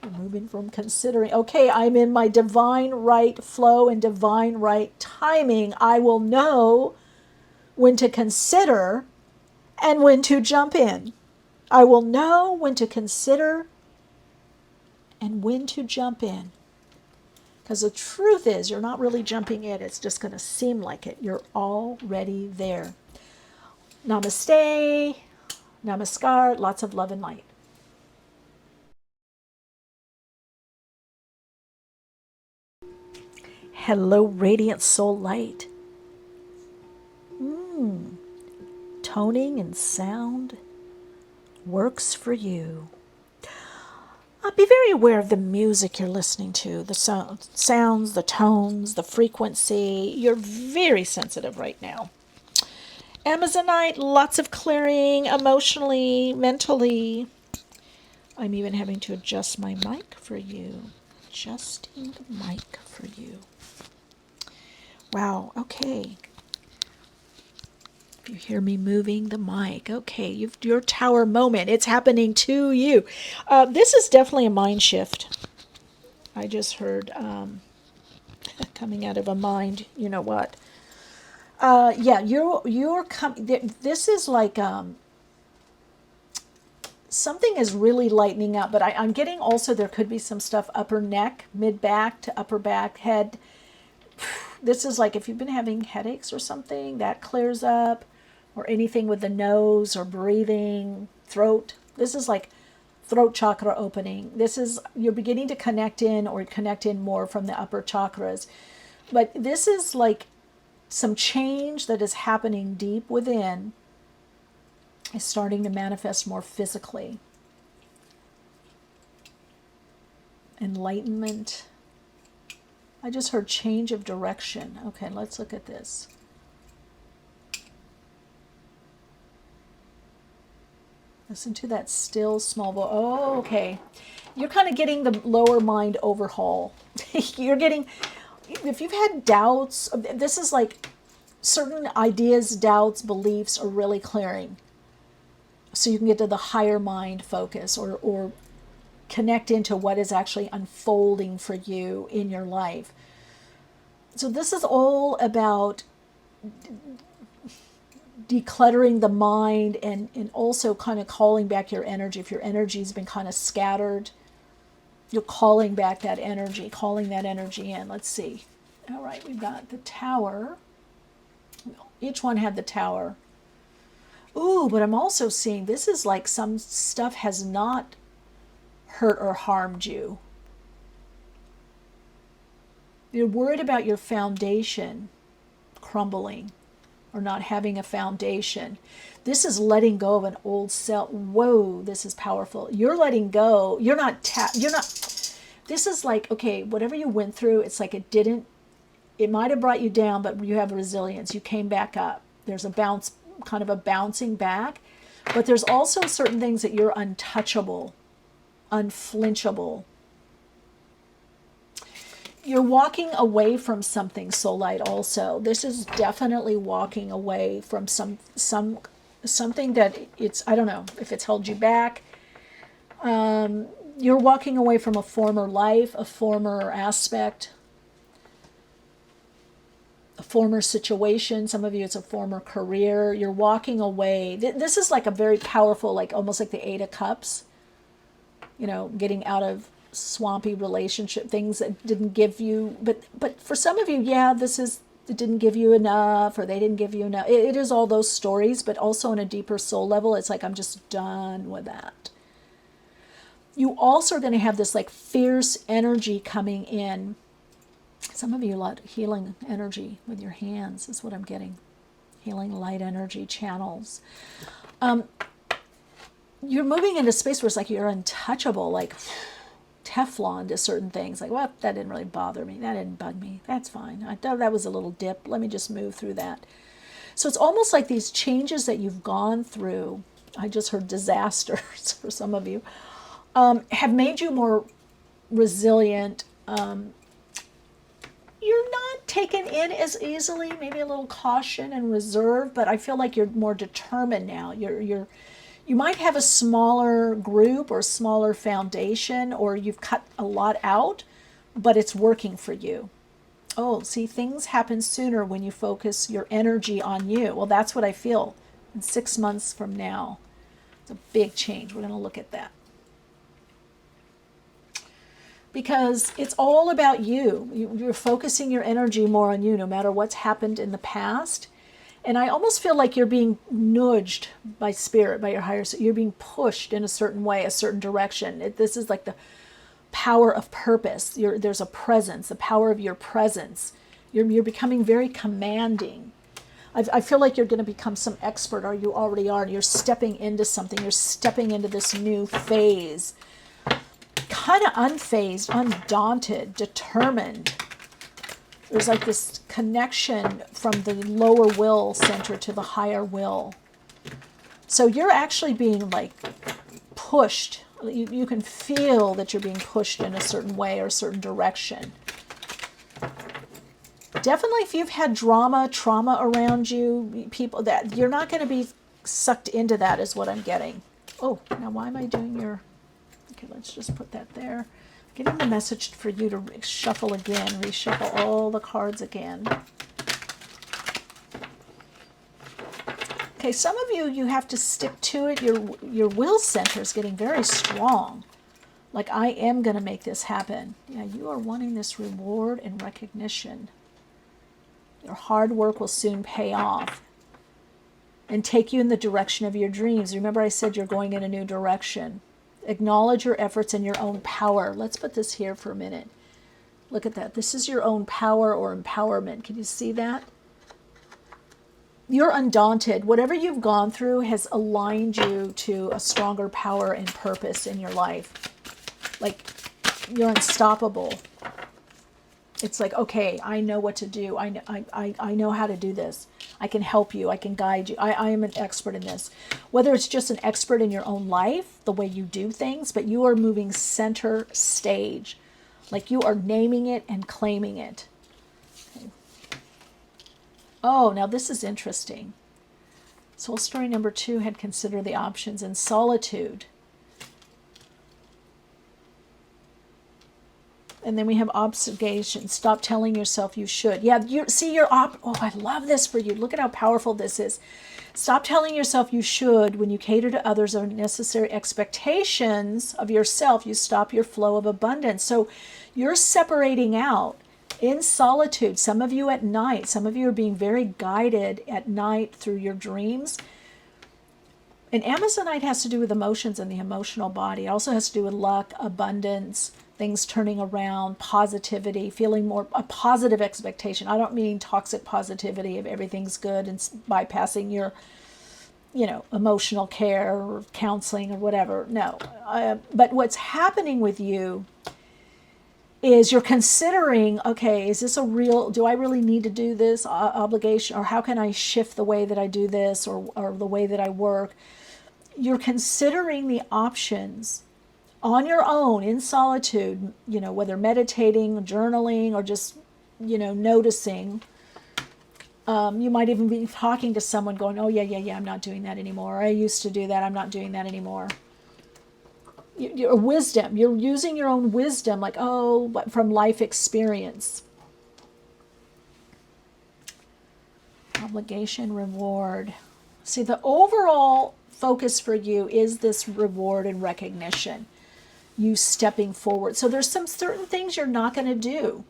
[SPEAKER 1] We're moving from considering, okay, I'm in my divine right flow and divine right timing. I will know when to consider and when to jump in. I will know when to consider and when to jump in. Because the truth is, you're not really jumping in. It's just going to seem like it. You're already there. Namaste. Namaskar. Lots of love and light. Hello, radiant soul light. Toning and sound works for you. Be very aware of the music you're listening to, the sounds, the tones, the frequency. You're very sensitive right now. Amazonite, lots of clearing emotionally, mentally. I'm even having to adjust my mic for you. Adjusting the mic for you. Wow, okay. If you hear me moving the mic, okay, your tower moment, it's happening to you. This is definitely a mind shift. I just heard coming out of a mind, you know what? Yeah, you're coming. This is like something is really lightening up, but I'm getting also there could be some stuff upper neck, mid back to upper back, head. This is like if you've been having headaches or something, that clears up, or anything with the nose or breathing, throat. This is like throat chakra opening. This is, you're beginning to connect in more from the upper chakras. But this is like some change that is happening deep within is starting to manifest more physically. Enlightenment. I just heard change of direction. Okay, let's look at this. Listen to that still small voice. Oh, okay. You're kind of getting the lower mind overhaul. You're getting, if you've had doubts, this is like certain ideas, doubts, beliefs are really clearing. So you can get to the higher mind focus, or connect into what is actually unfolding for you in your life. So this is all about decluttering the mind, and also kind of calling back your energy. If your energy's been kind of scattered, you're calling back that energy, calling that energy in. Let's see. All right, we've got the tower. Each one had the tower. Ooh, but I'm also seeing this is like some stuff has not hurt or harmed you. You're worried about your foundation. crumbling or not having a foundation. This is letting go of an old self. Whoa, this is powerful. You're letting go. You're not, this is like, okay, whatever you went through, it's like it might have brought you down, but you have resilience. You came back up. There's a bounce, kind of a bouncing back, but there's also certain things that you're untouchable, unflinchable. You're walking away from something, Soulite, also. This is definitely walking away from something that it's, I don't know if it's held you back. You're walking away from a former life, a former aspect, a former situation. Some of you, it's a former career. You're walking away. This is like a very powerful, like almost like the Eight of Cups, getting out of swampy relationship, things that didn't give you, but for some of you, yeah, it didn't give you enough, or they didn't give you enough. It is all those stories, but also on a deeper soul level, it's like, I'm just done with that. You also are going to have this like fierce energy coming in. Some of you lot healing energy with your hands is what I'm getting. Healing light energy channels. You're moving into space where it's like you're untouchable, like Teflon to certain things. Like, well, that didn't really bother me. That didn't bug me. That's fine. I thought that was a little dip. Let me just move through that. So it's almost like these changes that you've gone through, I just heard disasters for some of you, have made you more resilient. You're not taken in as easily, maybe a little caution and reserve, but I feel like you're more determined now. You might have a smaller group or smaller foundation, or you've cut a lot out, but it's working for you. Oh, see, things happen sooner when you focus your energy on you. Well, that's what I feel. In 6 months from now, it's a big change. We're going to look at that. Because it's all about you. You're focusing your energy more on you, no matter what's happened in the past. And I almost feel like you're being nudged by spirit, by your higher self. You're being pushed in a certain way, a certain direction. This is like the power of purpose. There's a presence, the power of your presence. You're becoming very commanding. I feel like you're going to become some expert, or you already are. You're stepping into something. You're stepping into this new phase. Kind of unfazed, undaunted, determined. There's like this connection from the lower will center to the higher will. So you're actually being like pushed. You can feel that you're being pushed in a certain way or a certain direction. Definitely if you've had trauma around you, people that you're not going to be sucked into that is what I'm getting. Oh, now why am I doing your... Okay, let's just put that there. Getting the message for you to shuffle again, reshuffle all the cards again. Okay, some of you have to stick to it. Your will center is getting very strong. Like, I am going to make this happen. Yeah, you are wanting this reward and recognition. Your hard work will soon pay off and take you in the direction of your dreams. Remember I said you're going in a new direction. Acknowledge your efforts and your own power. Let's put this here for a minute. Look at that. This is your own power or empowerment. Can you see that? You're undaunted. Whatever you've gone through has aligned you to a stronger power and purpose in your life. Like, you're unstoppable. It's like, okay, I know what to do. I know how to do this. I can help you. I can guide you. I am an expert in this. Whether it's just an expert in your own life, the way you do things, but you are moving center stage. Like, you are naming it and claiming it. Okay. Oh, now this is interesting. Soul story number 2 had considered the options in solitude. And then we have obligation. Stop telling yourself you should. Yeah, oh, I love this for you. Look at how powerful this is. Stop telling yourself you should. When you cater to others' unnecessary expectations of yourself, you stop your flow of abundance. So you're separating out in solitude. Some of you at night. Some of you are being very guided at night through your dreams. And Amazonite has to do with emotions and the emotional body. It also has to do with luck, abundance, things turning around, positivity, feeling more a positive expectation. I don't mean toxic positivity of everything's good and bypassing your, emotional care or counseling or whatever. No. But what's happening with you is you're considering, okay, is this do I really need to do this obligation, or how can I shift the way that I do this, or the way that I work? You're considering the options on your own in solitude, whether meditating, journaling, or just, noticing. You might even be talking to someone going, oh, yeah, I'm not doing that anymore. I used to do that. I'm not doing that anymore. Your wisdom, you're using your own wisdom, like, but from life experience. Obligation, reward. See, the overall focus for you is this reward and recognition, you stepping forward. So there's some certain things you're not going to do.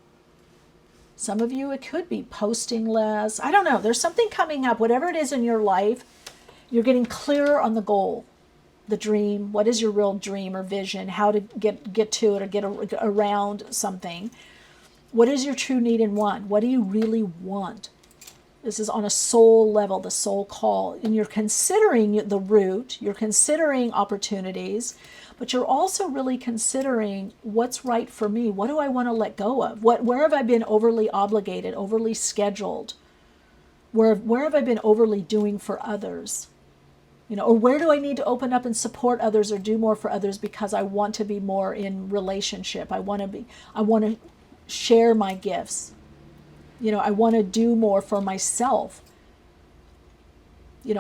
[SPEAKER 1] Some of you, it could be posting less. I don't know. There's something coming up. Whatever it is in your life, you're getting clearer on the goal, the dream. What is your real dream or vision? How to get to it or get around something. What is your true need and want? What do you really want? This is on a soul level, the soul call. And you're considering the route, you're considering opportunities, but you're also really considering what's right for me. What do I want to let go of? Where have I been overly obligated, overly scheduled? Where have I been overly doing for others? Or where do I need to open up and support others or do more for others because I want to be more in relationship? I want to share my gifts. I want to do more for myself.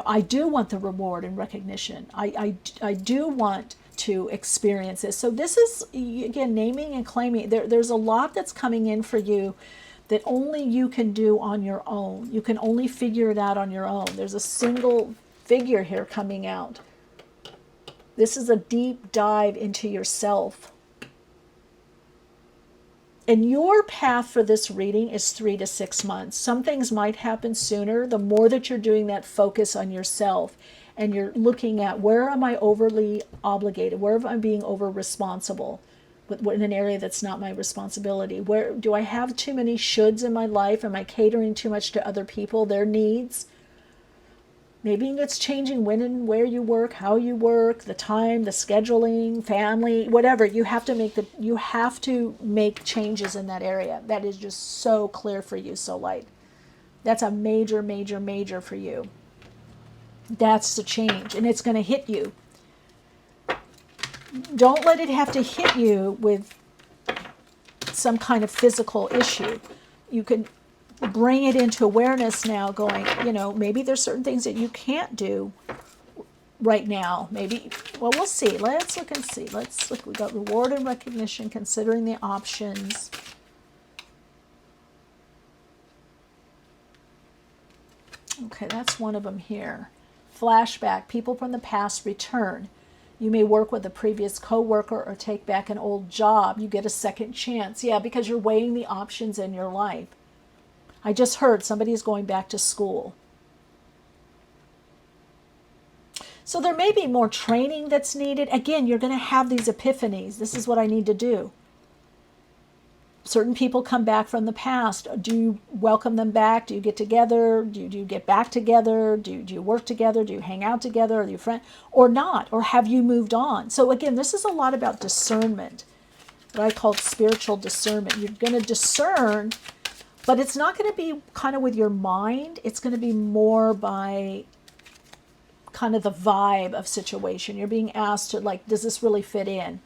[SPEAKER 1] I do want the reward and recognition. I do want to experience this. So this is, again, naming and claiming. There's a lot that's coming in for you that only you can do on your own. You can only figure it out on your own. There's a single figure here coming out. This is a deep dive into yourself. And your path for this reading is 3 to 6 months. Some things might happen sooner. The more that you're doing that focus on yourself and you're looking at, where am I overly obligated? Where am I being over responsible in an area that's not my responsibility? Where do I have too many shoulds in my life? Am I catering too much to other people, their needs? Maybe it's changing when and where you work, how you work, the time, the scheduling, family, whatever. You have to make changes in that area. That is just so clear for you, so light. That's a major, major, major for you. That's the change, and it's going to hit you. Don't let it have to hit you with some kind of physical issue. You can bring it into awareness now, going, maybe there's certain things that you can't do right now. Maybe, well, we'll see. Let's look and see. Let's look. We got reward and recognition, considering the options. Okay, that's one of them here. Flashback. People from the past return. You may work with a previous coworker or take back an old job. You get a second chance. Yeah, because you're weighing the options in your life. I just heard somebody is going back to school. So there may be more training that's needed. Again, you're going to have these epiphanies. This is what I need to do. Certain people come back from the past. Do you welcome them back? Do you get together? Do you get back together? Do you work together? Do you hang out together? Are you friends? Or not? Or have you moved on? So again, this is a lot about discernment, what I call spiritual discernment. You're going to discern, but it's not going to be kind of with your mind. It's going to be more by kind of the vibe of situation. You're being asked to, like, does this really fit in?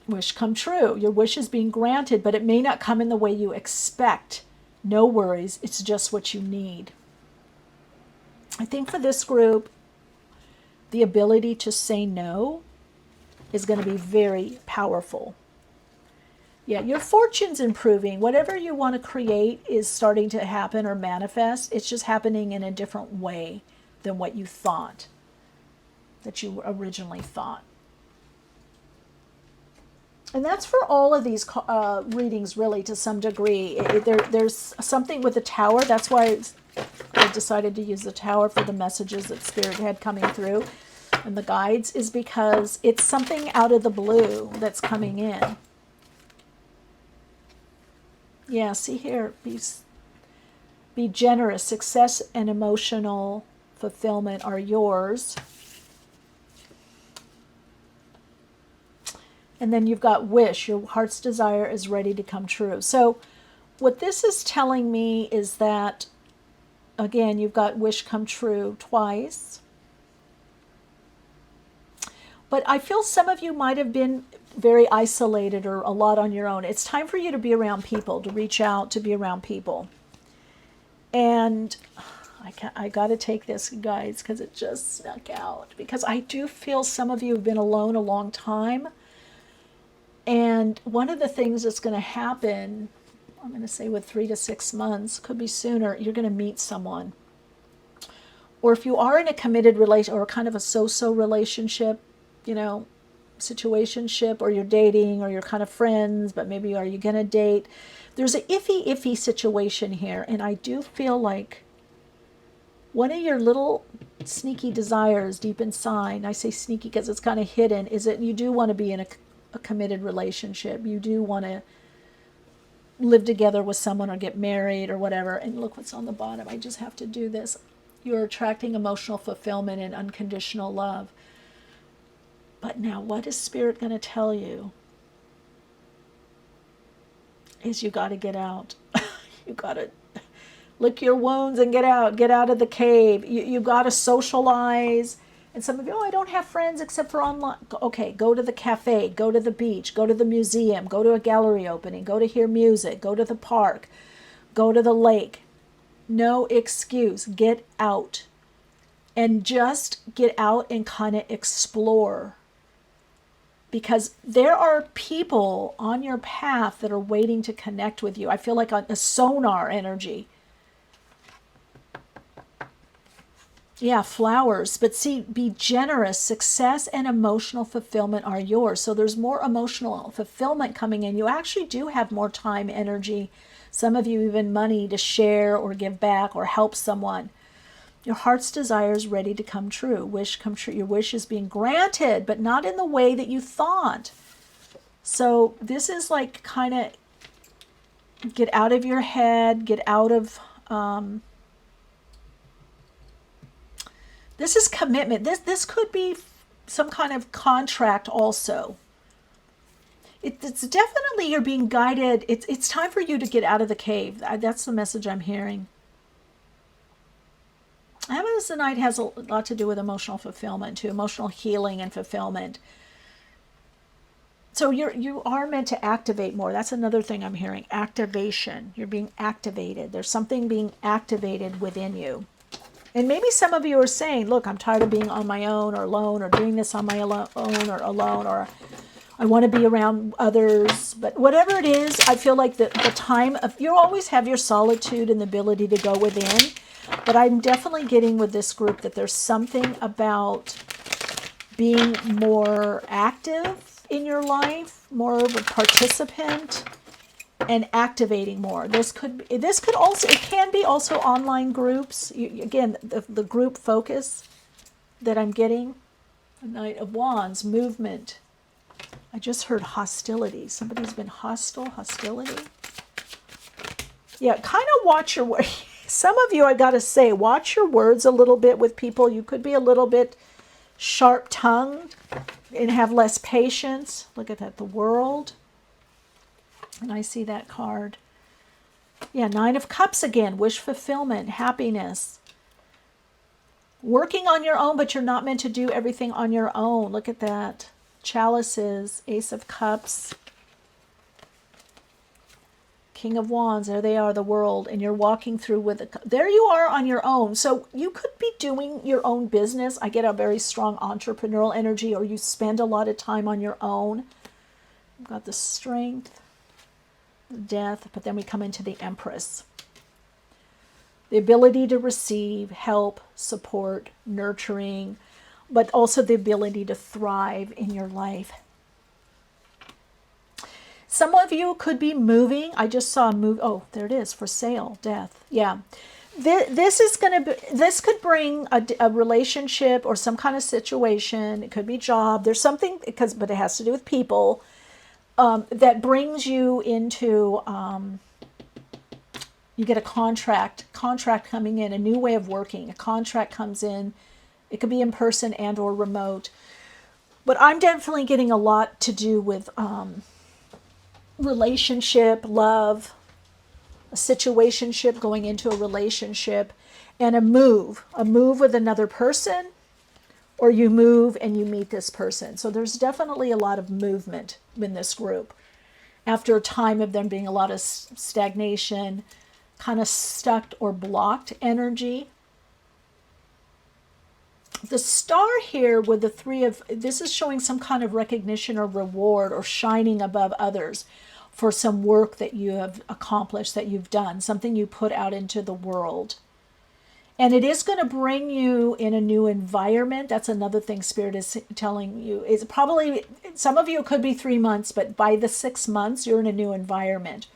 [SPEAKER 1] Wish come true. Your wish is being granted, but it may not come in the way you expect. No worries. It's just what you need. I think for this group, the ability to say no is going to be very powerful. Yeah, your fortune's improving. Whatever you want to create is starting to happen or manifest. It's just happening in a different way than what you thought, that you originally thought. And that's for all of these readings, really, to some degree. There's something with the tower. That's why I decided to use the tower for the messages that Spirit had coming through. and the guides is because it's something out of the blue that's coming in. Yeah, see here, be generous. Success and emotional fulfillment are yours. And then you've got wish. Your heart's desire is ready to come true. So what this is telling me is that, again, you've got wish come true twice. But I feel some of you might have been very isolated or a lot on your own. It's time for you to be around people, to reach out, to be around people. And I got to take this, guys, because it just snuck out. Because I do feel some of you have been alone a long time. And one of the things that's going to happen, I'm going to say with 3 to 6 months, could be sooner, you're going to meet someone. Or if you are in a committed relation or kind of a so-so relationship, you know, situationship, or you're dating, or you're kind of friends, but maybe are you going to date? There's an iffy situation here, and I do feel like one of your little sneaky desires deep inside, and I say sneaky because it's kind of hidden, is that you do want to be in a committed relationship. You do want to live together with someone or get married or whatever. And look what's on the bottom. I just have to do this. You're attracting emotional fulfillment and unconditional love. But now what is Spirit going to tell you? Is you got to get out. You got to lick your wounds and get out of the cave. You got to socialize. And some of you, I don't have friends except for online. Okay, go to the cafe, go to the beach, go to the museum, go to a gallery opening, go to hear music, go to the park, go to the lake. No excuse. Get out. And just get out and kind of explore. Because there are people on your path that are waiting to connect with you. I feel like a sonar energy. Yeah, flowers. But see, be generous. Success and emotional fulfillment are yours. So there's more emotional fulfillment coming in. You actually do have more time, energy, some of you even money to share or give back or help someone. Your heart's desire is ready to come true. Wish come true. Your wish is being granted, but not in the way that you thought. So this is like kind of get out of your head, get out of... this is commitment. This could be some kind of contract also. It's definitely you're being guided. It's time for you to get out of the cave. That's the message I'm hearing. Selenite has a lot to do with emotional fulfillment too, emotional healing and fulfillment. So you are meant to activate more. That's another thing I'm hearing. Activation. You're being activated. There's something being activated within you. And maybe some of you are saying, look, I'm tired of being on my own or alone or doing this on my own or alone, or I want to be around others. But whatever it is, I feel like the time of, you always have your solitude and the ability to go within. But I'm definitely getting with this group that there's something about being more active in your life, more of a participant, and activating more. This could also, it can be also online groups. Again, the group focus that I'm getting. The Knight of Wands, movement. I just heard hostility. Somebody's been hostility. Yeah, kind of watch your words. Some of you, I got to say, watch your words a little bit with people. You could be a little bit sharp-tongued and have less patience. Look at that, the World. And I see that card. Yeah, Nine of Cups again. Wish fulfillment, happiness. Working on your own, but you're not meant to do everything on your own. Look at that. Chalices, Ace of Cups. King of Wands, there they are, the World, and you're walking through with there you are on your own. So you could be doing your own business. I get a very strong entrepreneurial energy, or you spend a lot of time on your own. We've got the Strength, Death, but then we come into the Empress. The ability to receive, help, support, nurturing, but also the ability to thrive in your life. Some of you could be moving. I just saw a move. Oh, there it is, for sale, Death. Yeah. This could bring a relationship or some kind of situation. It could be job. There's something, but it has to do with people, that brings you into, you get a contract coming in, a new way of working. A contract comes in. It could be in person and or remote. But I'm definitely getting a lot to do with relationship, love, a situationship going into a relationship, and a move with another person, or you move and you meet this person. So there's definitely a lot of movement in this group. After a time of them being a lot of stagnation, kind of stuck or blocked energy. The star here with the three of, this is showing some kind of recognition or reward or shining above others for some work that you have accomplished, that you've done, something you put out into the world. And it is going to bring you in a new environment. That's another thing Spirit is telling you. It's probably, some of you could be 3 months, but by the 6 months, you're in a new environment.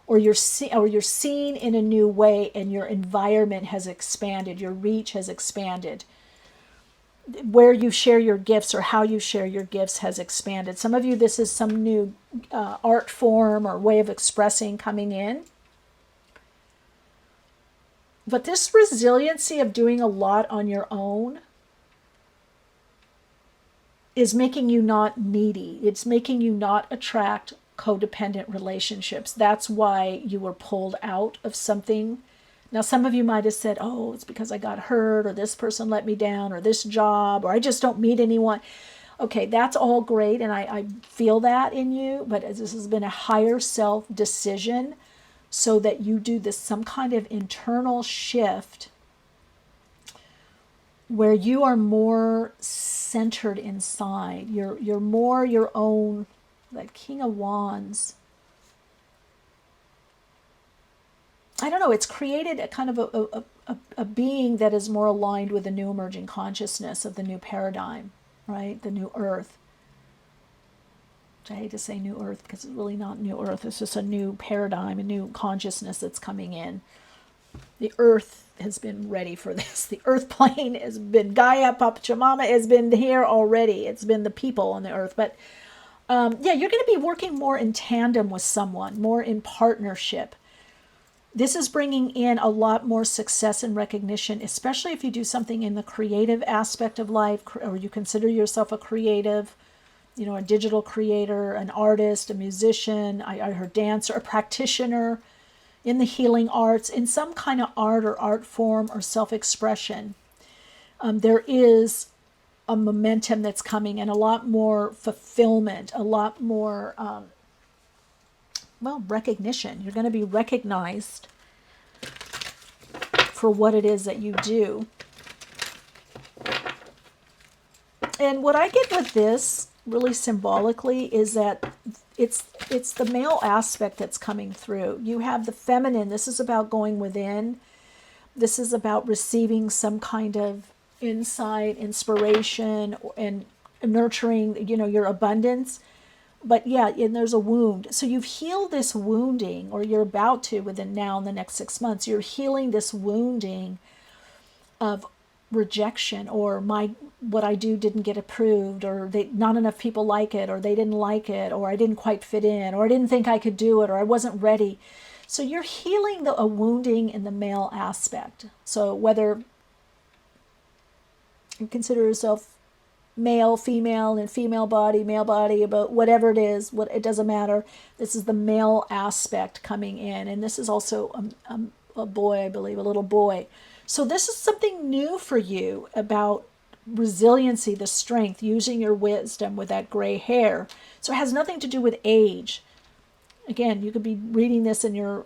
[SPEAKER 1] Or you're seen in a new way, and your environment has expanded. Your reach has expanded. Where you share your gifts or how you share your gifts has expanded. Some of you, this is some new art form or way of expressing coming in. But this resiliency of doing a lot on your own is making you not needy. It's making you not attract codependent relationships. That's why you were pulled out of something. Now, some of you might have said, oh, it's because I got hurt, or this person let me down, or this job, or I just don't meet anyone. Okay, that's all great, and I feel that in you, but this has been a higher self decision so that you do this some kind of internal shift where you are more centered inside. You're more your own, that King of Wands. I don't know, it's created a kind of a being that is more aligned with the new emerging consciousness of the new paradigm, right? The new earth. Which I hate to say new earth because it's really not new earth. It's just a new paradigm, a new consciousness that's coming in. The earth has been ready for this. The earth plane has been, Gaia, Pachamama has been here already. It's been the people on the earth. But yeah, you're going to be working more in tandem with someone, more in partnership. This is bringing in a lot more success and recognition, especially if you do something in the creative aspect of life, or you consider yourself a creative, you know, a digital creator, an artist, a musician, I heard dancer, a practitioner in the healing arts, in some kind of art or art form or self-expression. There is a momentum that's coming and a lot more fulfillment, a lot more recognition. You're going to be recognized for what it is that you do. And what I get with this, really symbolically, is that it's the male aspect that's coming through. You have the feminine. This is about going within. This is about receiving some kind of insight, inspiration, and nurturing, you know, your abundance. But yeah, and there's a wound. So you've healed this wounding, or you're about to within now in the next 6 months. You're healing this wounding of rejection, or what I do didn't get approved, or not enough people like it, or they didn't like it, or I didn't quite fit in, or I didn't think I could do it, or I wasn't ready. So you're healing a wounding in the male aspect. So whether you consider yourself male, female, and female body, male body, about whatever it is, it doesn't matter. This is the male aspect coming in. And this is also a boy, I believe, a little boy. So this is something new for you about resiliency, the strength, using your wisdom with that gray hair. So it has nothing to do with age. Again, you could be reading this in your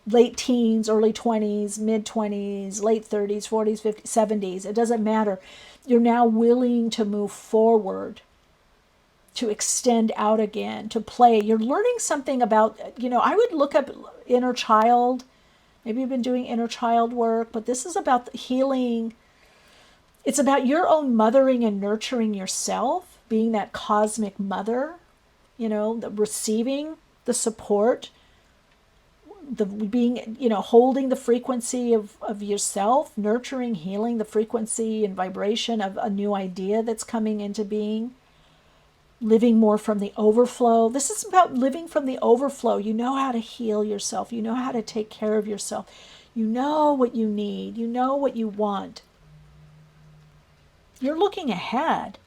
[SPEAKER 1] late teens, early 20s, mid 20s, late 30s, 40s, 50s, 70s. It doesn't matter. You're now willing to move forward, to extend out again, to play. You're learning something about, you know, I would look up inner child. Maybe you've been doing inner child work, but this is about the healing. It's about your own mothering and nurturing yourself, being that cosmic mother, you know, receiving the support, the being, holding the frequency of yourself, nurturing, healing the frequency and vibration of a new idea that's coming into being, living more from the overflow. This is about living from the overflow. You know how to heal yourself. You know how to take care of yourself. You know what you need. You know what you want. You're looking ahead.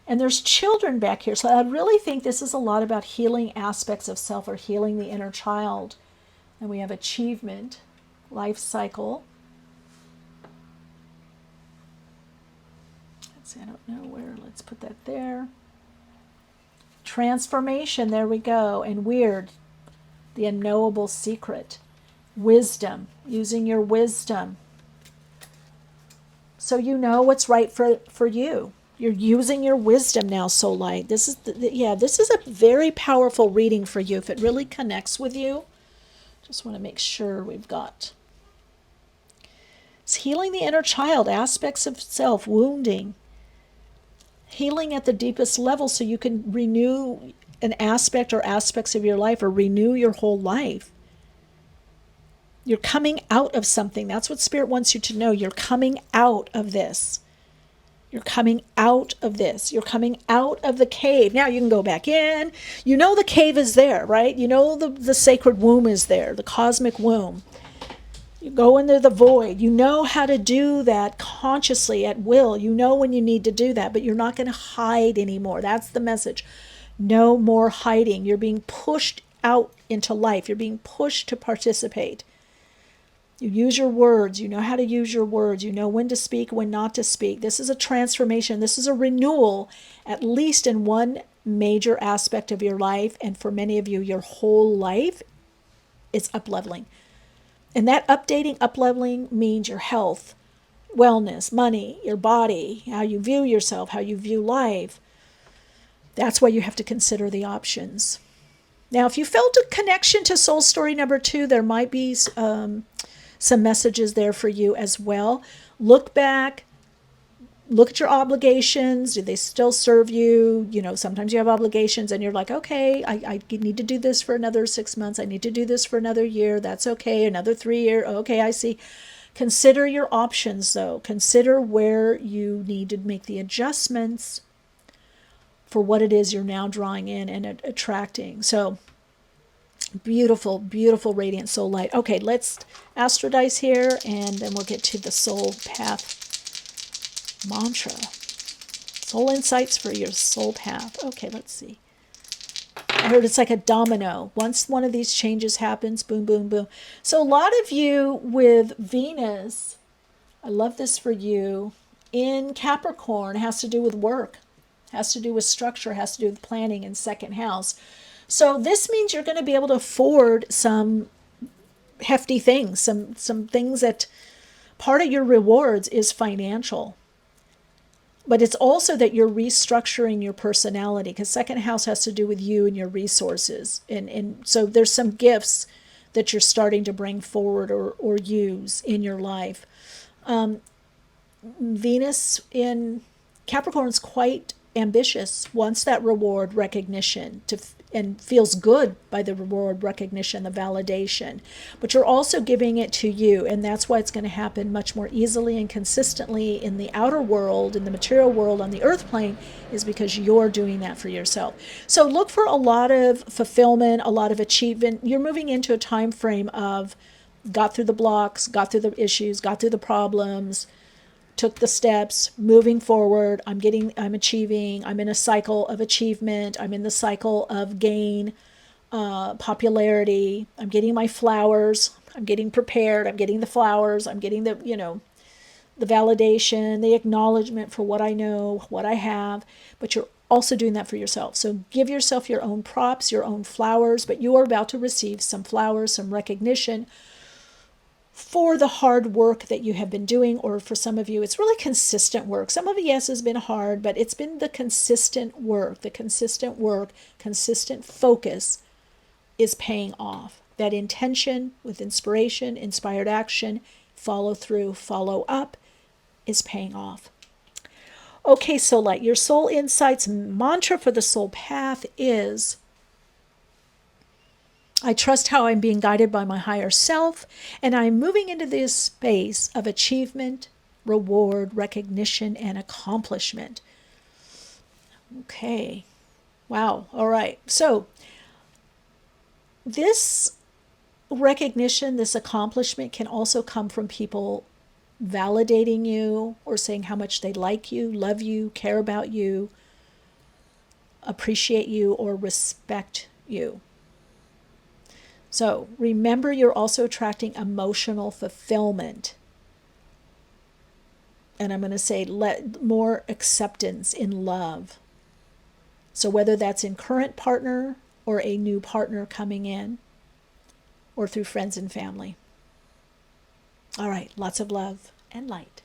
[SPEAKER 1] And there's children back here. So I really think this is a lot about healing aspects of self, or healing the inner child. And we have achievement, life cycle. Let's see, I don't know where. Let's put that there. Transformation, there we go. And weird, the unknowable secret. Wisdom, using your wisdom. So you know what's right for you. You're using your wisdom now, Soul Light. This is this is a very powerful reading for you if it really connects with you. Just want to make sure we've got. It's healing the inner child, aspects of self, wounding. Healing at the deepest level so you can renew an aspect or aspects of your life, or renew your whole life. You're coming out of something. That's what Spirit wants you to know. You're coming out of this. You're coming out of this. You're coming out of the cave. Now you can go back in. You know the cave is there, right? You know the sacred womb is there, the cosmic womb. You go into the void. You know how to do that consciously at will. You know when you need to do that, but you're not going to hide anymore. That's the message. No more hiding. You're being pushed out into life. You're being pushed to participate. You use your words. You know how to use your words. You know when to speak, when not to speak. This is a transformation. This is a renewal, at least in one major aspect of your life. And for many of you, your whole life is up-leveling. And that updating, up-leveling means your health, wellness, money, your body, how you view yourself, how you view life. That's why you have to consider the options. Now, if you felt a connection to soul story number 2, there might be some messages there for you as well. Look back, look at your obligations. Do they still serve you? Sometimes you have obligations and you're like, okay, I need to do this for another 6 months. I need to do this for another year. That's okay. Another 3 years. Okay, I see. Consider your options, though. Consider where you need to make the adjustments for what it is you're now drawing in and attracting. So beautiful, beautiful, radiant soul light. Okay, let's astro dice here, and then we'll get to the soul path mantra. Soul insights for your soul path. Okay, let's see. I heard it's like a domino. Once one of these changes happens, boom, boom, boom. So a lot of you with Venus, I love this for you, in Capricorn, has to do with work, has to do with structure, has to do with planning in second house. So this means you're going to be able to afford some hefty things, some things that part of your rewards is financial. But it's also that you're restructuring your personality, because second house has to do with you and your resources. And so there's some gifts that you're starting to bring forward or use in your life. Venus in Capricorn is quite ambitious, wants that reward recognition and feels good by the reward recognition, the validation. But you're also giving it to you, and that's why it's going to happen much more easily and consistently in the outer world, in the material world, on the earth plane, is because you're doing that for yourself. So look for a lot of fulfillment, a lot of achievement. You're moving into a time frame of got through the blocks, got through the issues, got through the problems, took the steps, moving forward. I'm achieving. I'm in a cycle of achievement. I'm in the cycle of gain, popularity. I'm getting my flowers. I'm getting prepared. I'm getting the flowers. I'm getting the validation, the acknowledgement for what I know, what I have. But you're also doing that for yourself. So give yourself your own props, your own flowers, but you are about to receive some flowers, some recognition for the hard work that you have been doing, or for some of you, it's really consistent work. Some of it, yes, has been hard, but it's been the consistent work, consistent focus is paying off. That intention with inspiration, inspired action, follow through, follow up is paying off. Okay, Soul Light, your soul insights mantra for the soul path is I trust how I'm being guided by my higher self, and I'm moving into this space of achievement, reward, recognition, and accomplishment. Okay. Wow. All right. So this recognition, this accomplishment can also come from people validating you or saying how much they like you, love you, care about you, appreciate you, or respect you. So remember, you're also attracting emotional fulfillment. And I'm going to say let more acceptance in love. So whether that's in current partner or a new partner coming in or through friends and family. All right, lots of love and light.